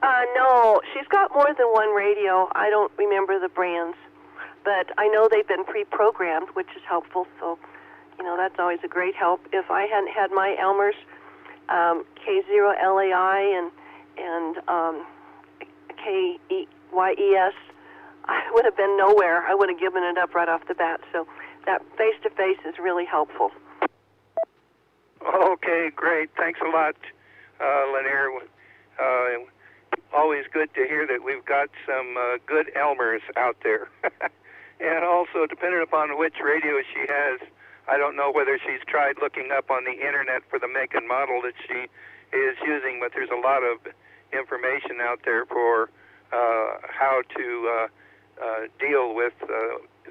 No, she's got more than one radio. I don't remember the brands, but I know they've been pre-programmed, which is helpful. So, that's always a great help. If I hadn't had my Elmers, K0LAI and KYES, I would have been nowhere. I would have given it up right off the bat. So that face-to-face is really helpful. Okay, great. Thanks a lot, Lanier. Always good to hear that we've got some good Elmers out there. And also, depending upon which radio she has, I don't know whether she's tried looking up on the internet for the make and model that she is using, but there's a lot of information out there for how to deal with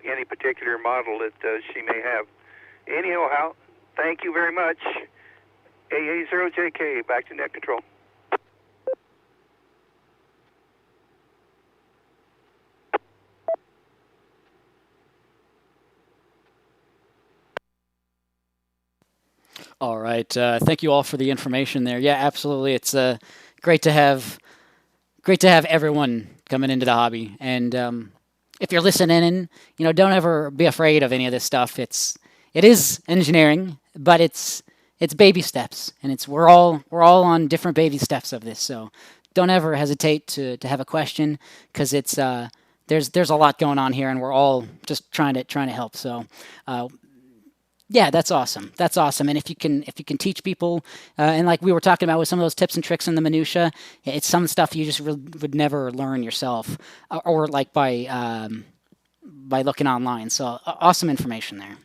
any particular model that she may have. Anyhow, thank you very much. AA0JK, back to net control. All right. Thank you all for the information there. Yeah, absolutely. It's great to have everyone coming into the hobby. And if you're listening in, don't ever be afraid of any of this stuff. It is engineering, but it's baby steps, and we're all on different baby steps of this. So don't ever hesitate to have a question, because there's a lot going on here, and we're all just trying to help. So. Yeah, that's awesome. That's awesome. And if you can teach people, and like we were talking about with some of those tips and tricks in the minutia, it's some stuff you just would never learn yourself, or like by looking online. So awesome information there.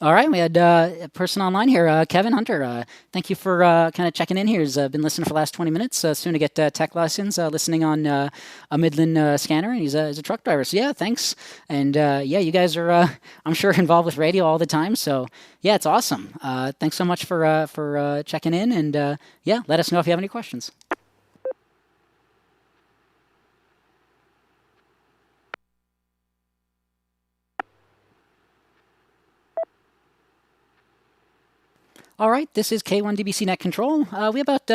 All right, we had a person online here, Kevin Hunter. Thank you for kind of checking in here. He's been listening for the last 20 minutes, soon to get tech lessons, listening on a Midland scanner, and he's a truck driver. So yeah, thanks. And yeah, you guys are, I'm sure, involved with radio all the time. So yeah, it's awesome. Thanks so much for checking in, and yeah, let us know if you have any questions. All right, this is K1DBC Net Control. We have about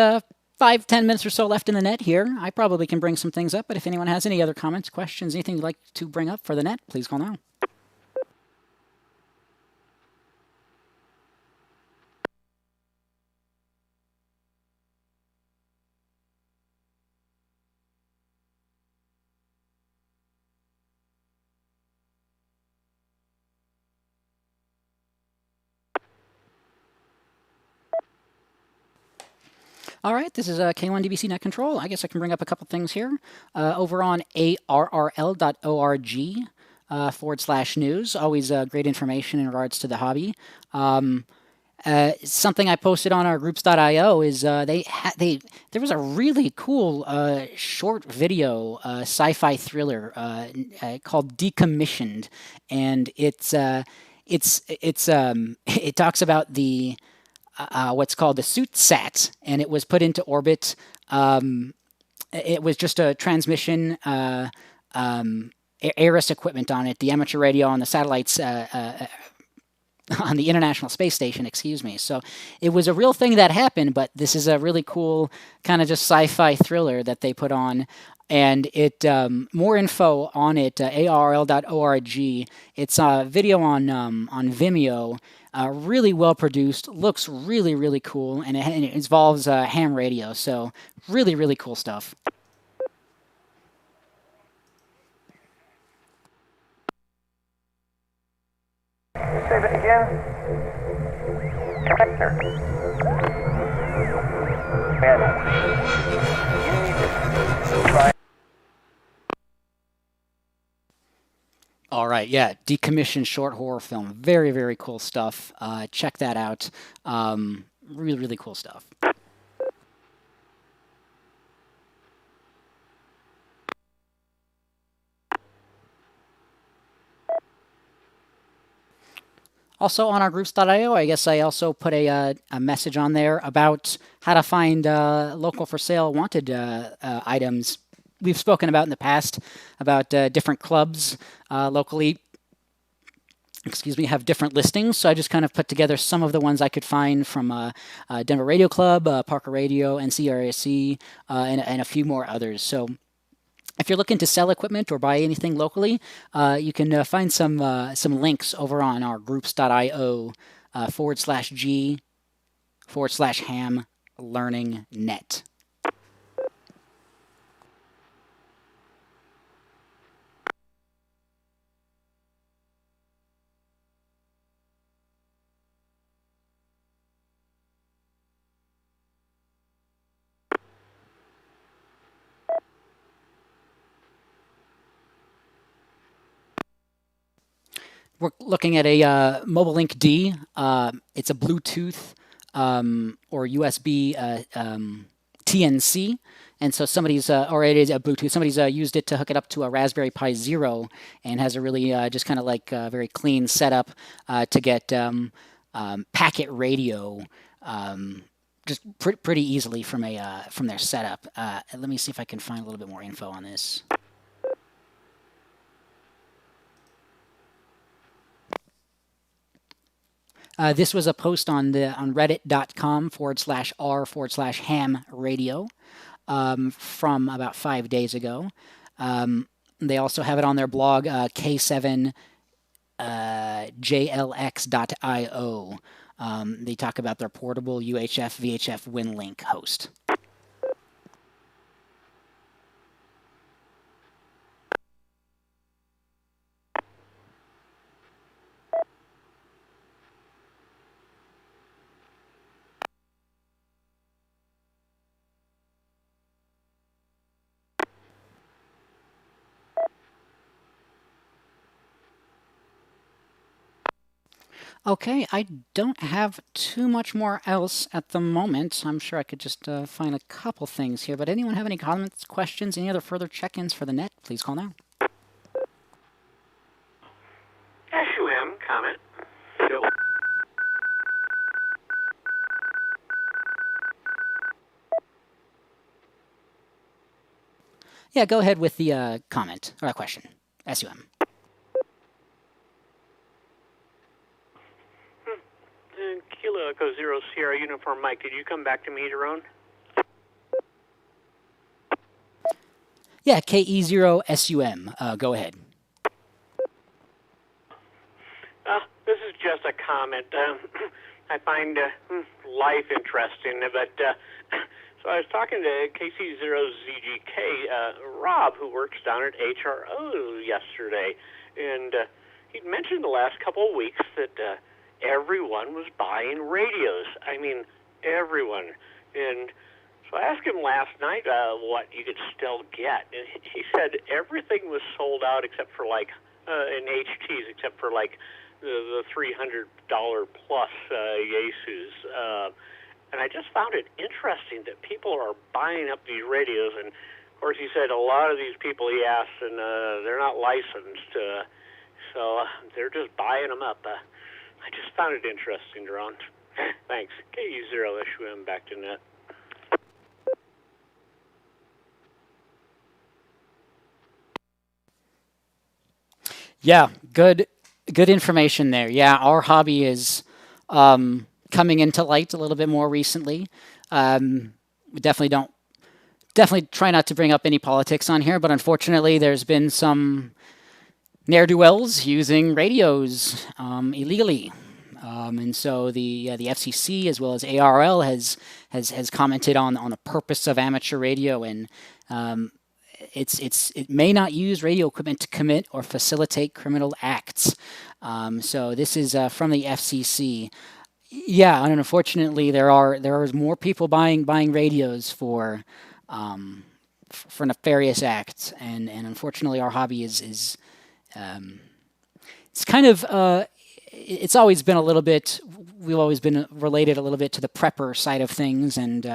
5-10 minutes or so left in the net here. I probably can bring some things up, but if anyone has any other comments, questions, anything you'd like to bring up for the net, please call now. All right, this is K1DBC Net Control. I guess I can bring up a couple things here. Over on arrl.org /news. Always great information in regards to the hobby. something I posted on our groups.io is there was a really cool short video sci-fi thriller called Decommissioned, and it talks about the what's called the SUIT-SAT, and it was put into orbit. It was just a transmission ARIS equipment on it, the amateur radio on the satellites on the International Space Station, excuse me. So it was a real thing that happened, but this is a really cool kind of just sci-fi thriller that they put on. And it more info on it, arl.org. It's a video on Vimeo, really well produced, looks really, really cool, and it involves ham radio. So really, really cool stuff. Say that again. Commander. And you need to try. All right, yeah, Decommissioned short horror film. Very, very cool stuff. Check that out. Really, really cool stuff. Also on our groups.io, I guess I also put a message on there about how to find local for sale wanted items. We've spoken about in the past about different clubs locally, have different listings. So I just kind of put together some of the ones I could find from Denver Radio Club, Parker Radio, NCRSC, and a few more others. So if you're looking to sell equipment or buy anything locally, you can find some links over on our groups.io /G/ham learning net. We're looking at a Mobile Link D. It's a Bluetooth or USB TNC. And so somebody's, or it is a Bluetooth, somebody's used it to hook it up to a Raspberry Pi Zero and has a really just kind of like very clean setup to get packet radio just pretty easily from their setup. Let me see if I can find a little bit more info on this. This was a post on reddit.com/r/ham radio from about 5 days ago. They also have it on their blog, k7jlx.io. They talk about their portable UHF VHF WinLink host. Okay, I don't have too much more else at the moment. I'm sure I could just find a couple things here. But anyone have any comments, questions, any other further check-ins for the net? Please call now. S.t.e.m. comment. Yeah, go ahead with the comment or question. S.t.e.m. Kilo Echo Zero Sierra Uniform Mike, did you come back to me, Jerome? Yeah, KE0SUM. Go ahead. This is just a comment. I find life interesting, but so I was talking to KC0ZGK, Rob, who works down at HRO yesterday, and he'd mentioned the last couple of weeks that everyone was buying radios. I mean, everyone. And so I asked him last night what you could still get, and he said everything was sold out except for like in HTs, except for like the $300 plus Yaesus. And I just found it interesting that people are buying up these radios. And of course, he said a lot of these people he asked, and they're not licensed, so they're just buying them up. I just found it interesting, Ron. Thanks. KU0SUM back to net. Yeah, good information there. Yeah, our hobby is coming into light a little bit more recently. We definitely try not to bring up any politics on here, but unfortunately there's been some ne'er-do-wells using radios illegally. And so the FCC as well as ARL has commented on the purpose of amateur radio, and it may not use radio equipment to commit or facilitate criminal acts. So this is from the FCC. Yeah, and unfortunately there are more people buying radios for nefarious acts, and unfortunately our hobby is it's kind of it's always been a little bit, we've always been related a little bit to the prepper side of things, and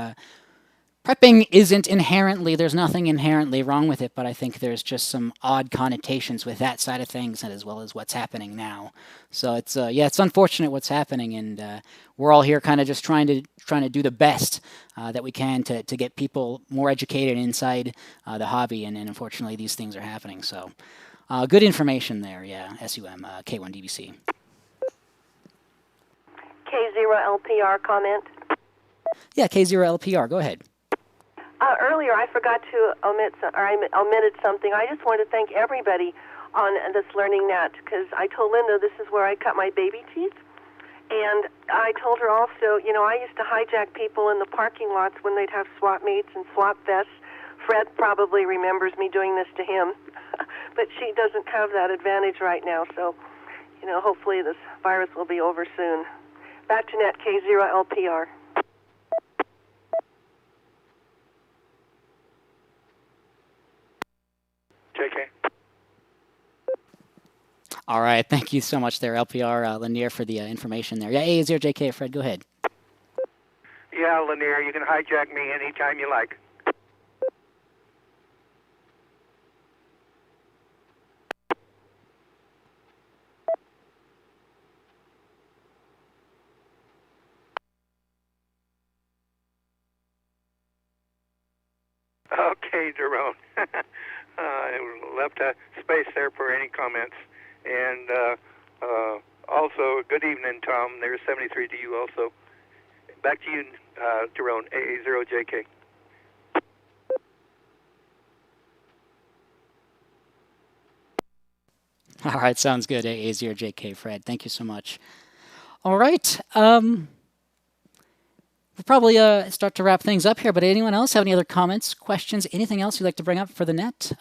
prepping isn't inherently, there's nothing inherently wrong with it, but I think there's just some odd connotations with that side of things, as well as what's happening now. So it's it's unfortunate what's happening, and we're all here kind of just trying to do the best that we can to get people more educated inside the hobby, and unfortunately these things are happening. So good information there, yeah. SUM K1DBC. K0LPR comment. Yeah, K0LPR, go ahead. Earlier, I forgot to I omitted something. I just want to thank everybody on this Learning Net, because I told Linda this is where I cut my baby teeth. And I told her also, I used to hijack people in the parking lots when they'd have swap meets and swap vests. Fred probably remembers me doing this to him, but she doesn't have that advantage right now. So, hopefully this virus will be over soon. Back to net, K0LPR. JK. All right, thank you so much there, LPR Lanier, for the information there. Yeah, A0JK, Fred, go ahead. Yeah, Lanier, you can hijack me anytime you like. Okay, Jerome. Left a space there for any comments. And also, good evening, Tom. There's 73 to you also. Back to you, Jerome, AA0JK. All right, sounds good, AA0JK, Fred. Thank you so much. All right. We'll probably start to wrap things up here, but anyone else have any other comments, questions, anything else you'd like to bring up for the net?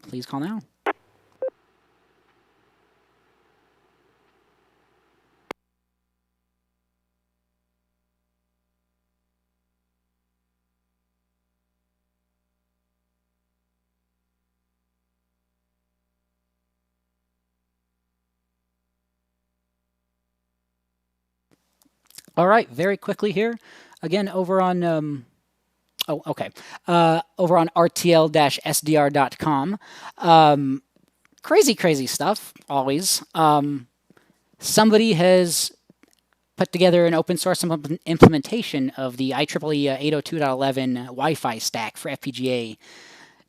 Please call now. All right, very quickly here. Again, over on over on rtl-sdr.com. Crazy stuff, always. Somebody has put together an open source implementation of the IEEE 802.11 Wi-Fi stack for FPGA.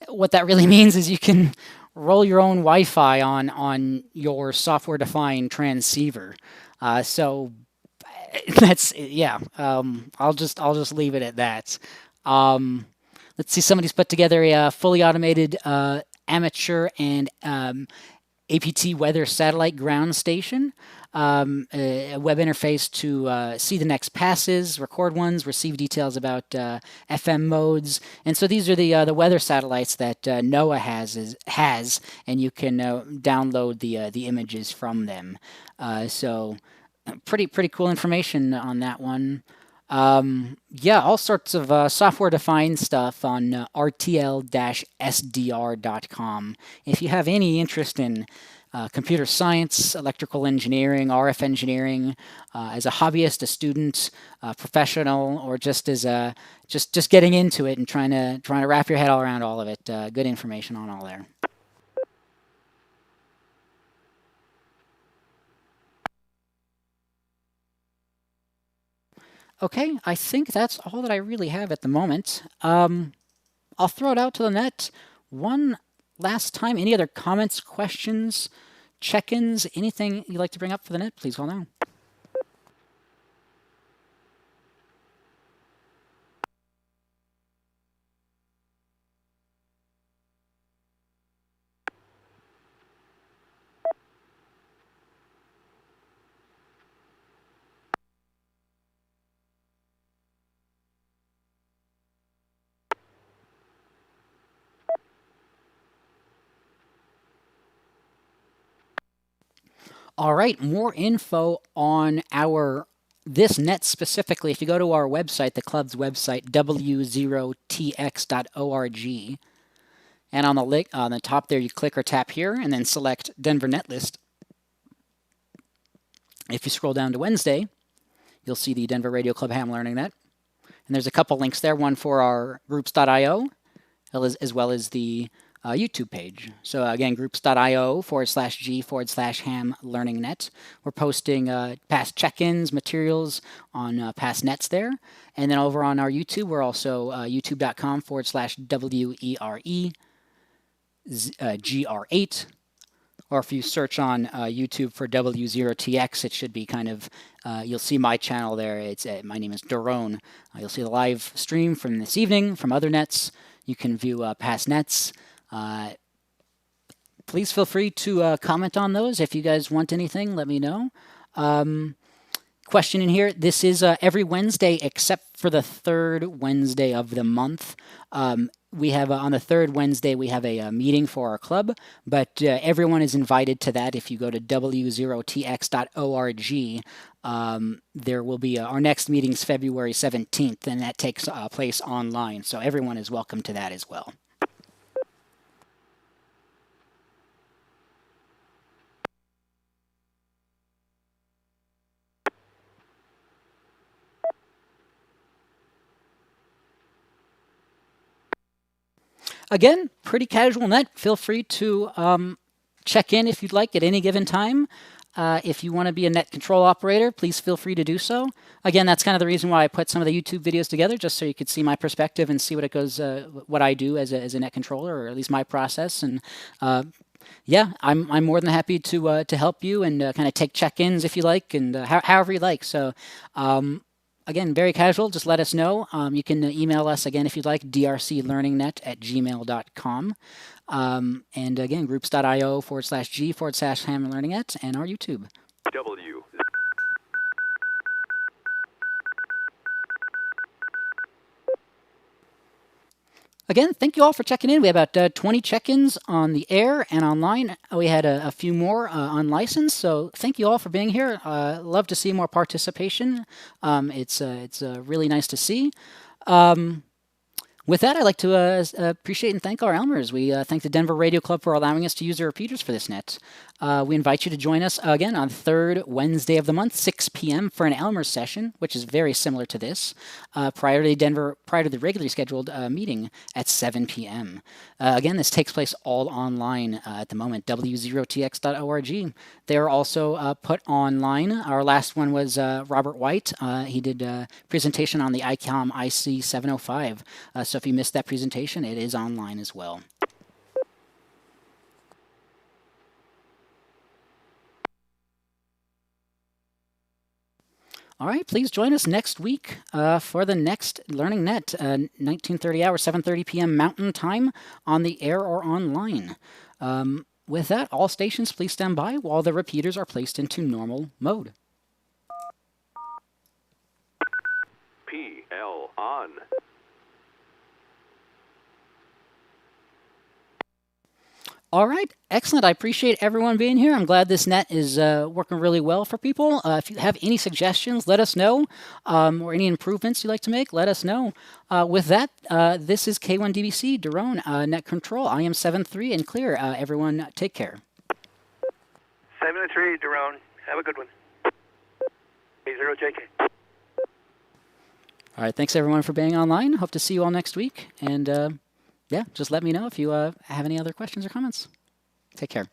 What that really means is you can roll your own Wi-Fi on your software-defined transceiver. So that's, yeah. I'll just leave it at that. Let's see. Somebody's put together a fully automated amateur and APT weather satellite ground station. A web interface to see the next passes, record ones, receive details about FM modes, and so these are the weather satellites that NOAA has, and you can download the images from them. So pretty cool information on that one. Yeah, all sorts of software-defined stuff on rtl-sdr.com. If you have any interest in computer science, electrical engineering, RF engineering, as a hobbyist, a student, professional, or just as a just getting into it and trying to wrap your head all around all of it. Good information on all there. Okay, I think that's all that I really have at the moment. I'll throw it out to the net one last time. Any other comments, questions, check-ins, anything you'd like to bring up for the net, please call now. All right, more info on this net specifically. If you go to our website, the club's website, W0TX.org, and on the top there, you click or tap here, and then select Denver Net List. If you scroll down to Wednesday, you'll see the Denver Radio Club Ham Learning Net, and there's a couple links there. One for our groups.io, as well as the YouTube page. So again, groups.io/g/ham learning net. We're posting past check-ins, materials on past nets there. And then over on our YouTube, we're also youtube.com/WERE-GR8. Or if you search on YouTube for W0TX, it should be kind of, you'll see my channel there. My name is Daron. You'll see the live stream from this evening, from other nets. You can view past nets. Please feel free to comment on those. If you guys want anything, let me know. Question in here. This is every Wednesday except for the third Wednesday of the month. We have on the third Wednesday, we have a meeting for our club, but everyone is invited to that. If you go to W0TX.org, there will be our next meeting is February 17th, and that takes place online. So everyone is welcome to that as well. Again, pretty casual net. Feel free to check in if you'd like at any given time. If you want to be a net control operator, please feel free to do so. Again, that's kind of the reason why I put some of the YouTube videos together, just so you could see my perspective and see what it goes, what I do as a net controller, or at least my process. And yeah, I'm more than happy to help you and kind of take check-ins if you like, and however you like. So. Again, very casual. Just let us know. You can email us again if you'd like, drclearningnet@gmail.com. And again, groups.io/g/ham learningnet and our YouTube. W. Again, thank you all for checking in. We have about 20 check-ins on the air and online. We had a few more unlicensed, so thank you all for being here. Love to see more participation. It's really nice to see. With that, I'd like to appreciate and thank our Elmers. We thank the Denver Radio Club for allowing us to use their repeaters for this net. We invite you to join us again on third Wednesday of the month, 6 p.m. for an Elmers session, which is very similar to this, prior to the regularly scheduled meeting at 7 p.m. Again, this takes place all online at the moment, W0TX.org. They're also put online. Our last one was Robert White. He did a presentation on the Icom IC705. So if you missed that presentation, it is online as well. All right, please join us next week for the next Learning Net, 1930 hours, 7:30 p.m. Mountain Time on the air or online. With that, all stations please stand by while the repeaters are placed into normal mode. PL on. All right, excellent. I appreciate everyone being here. I'm glad this net is working really well for people. If you have any suggestions, let us know, or any improvements you'd like to make, let us know. With that, this is K1DBC, Daron, Net Control. I am 7-3 and clear. Everyone, take care. the 3, Daron. Have a good one. K0JK. All right, thanks everyone for being online. Hope to see you all next week. And yeah, just let me know if you have any other questions or comments. Take care.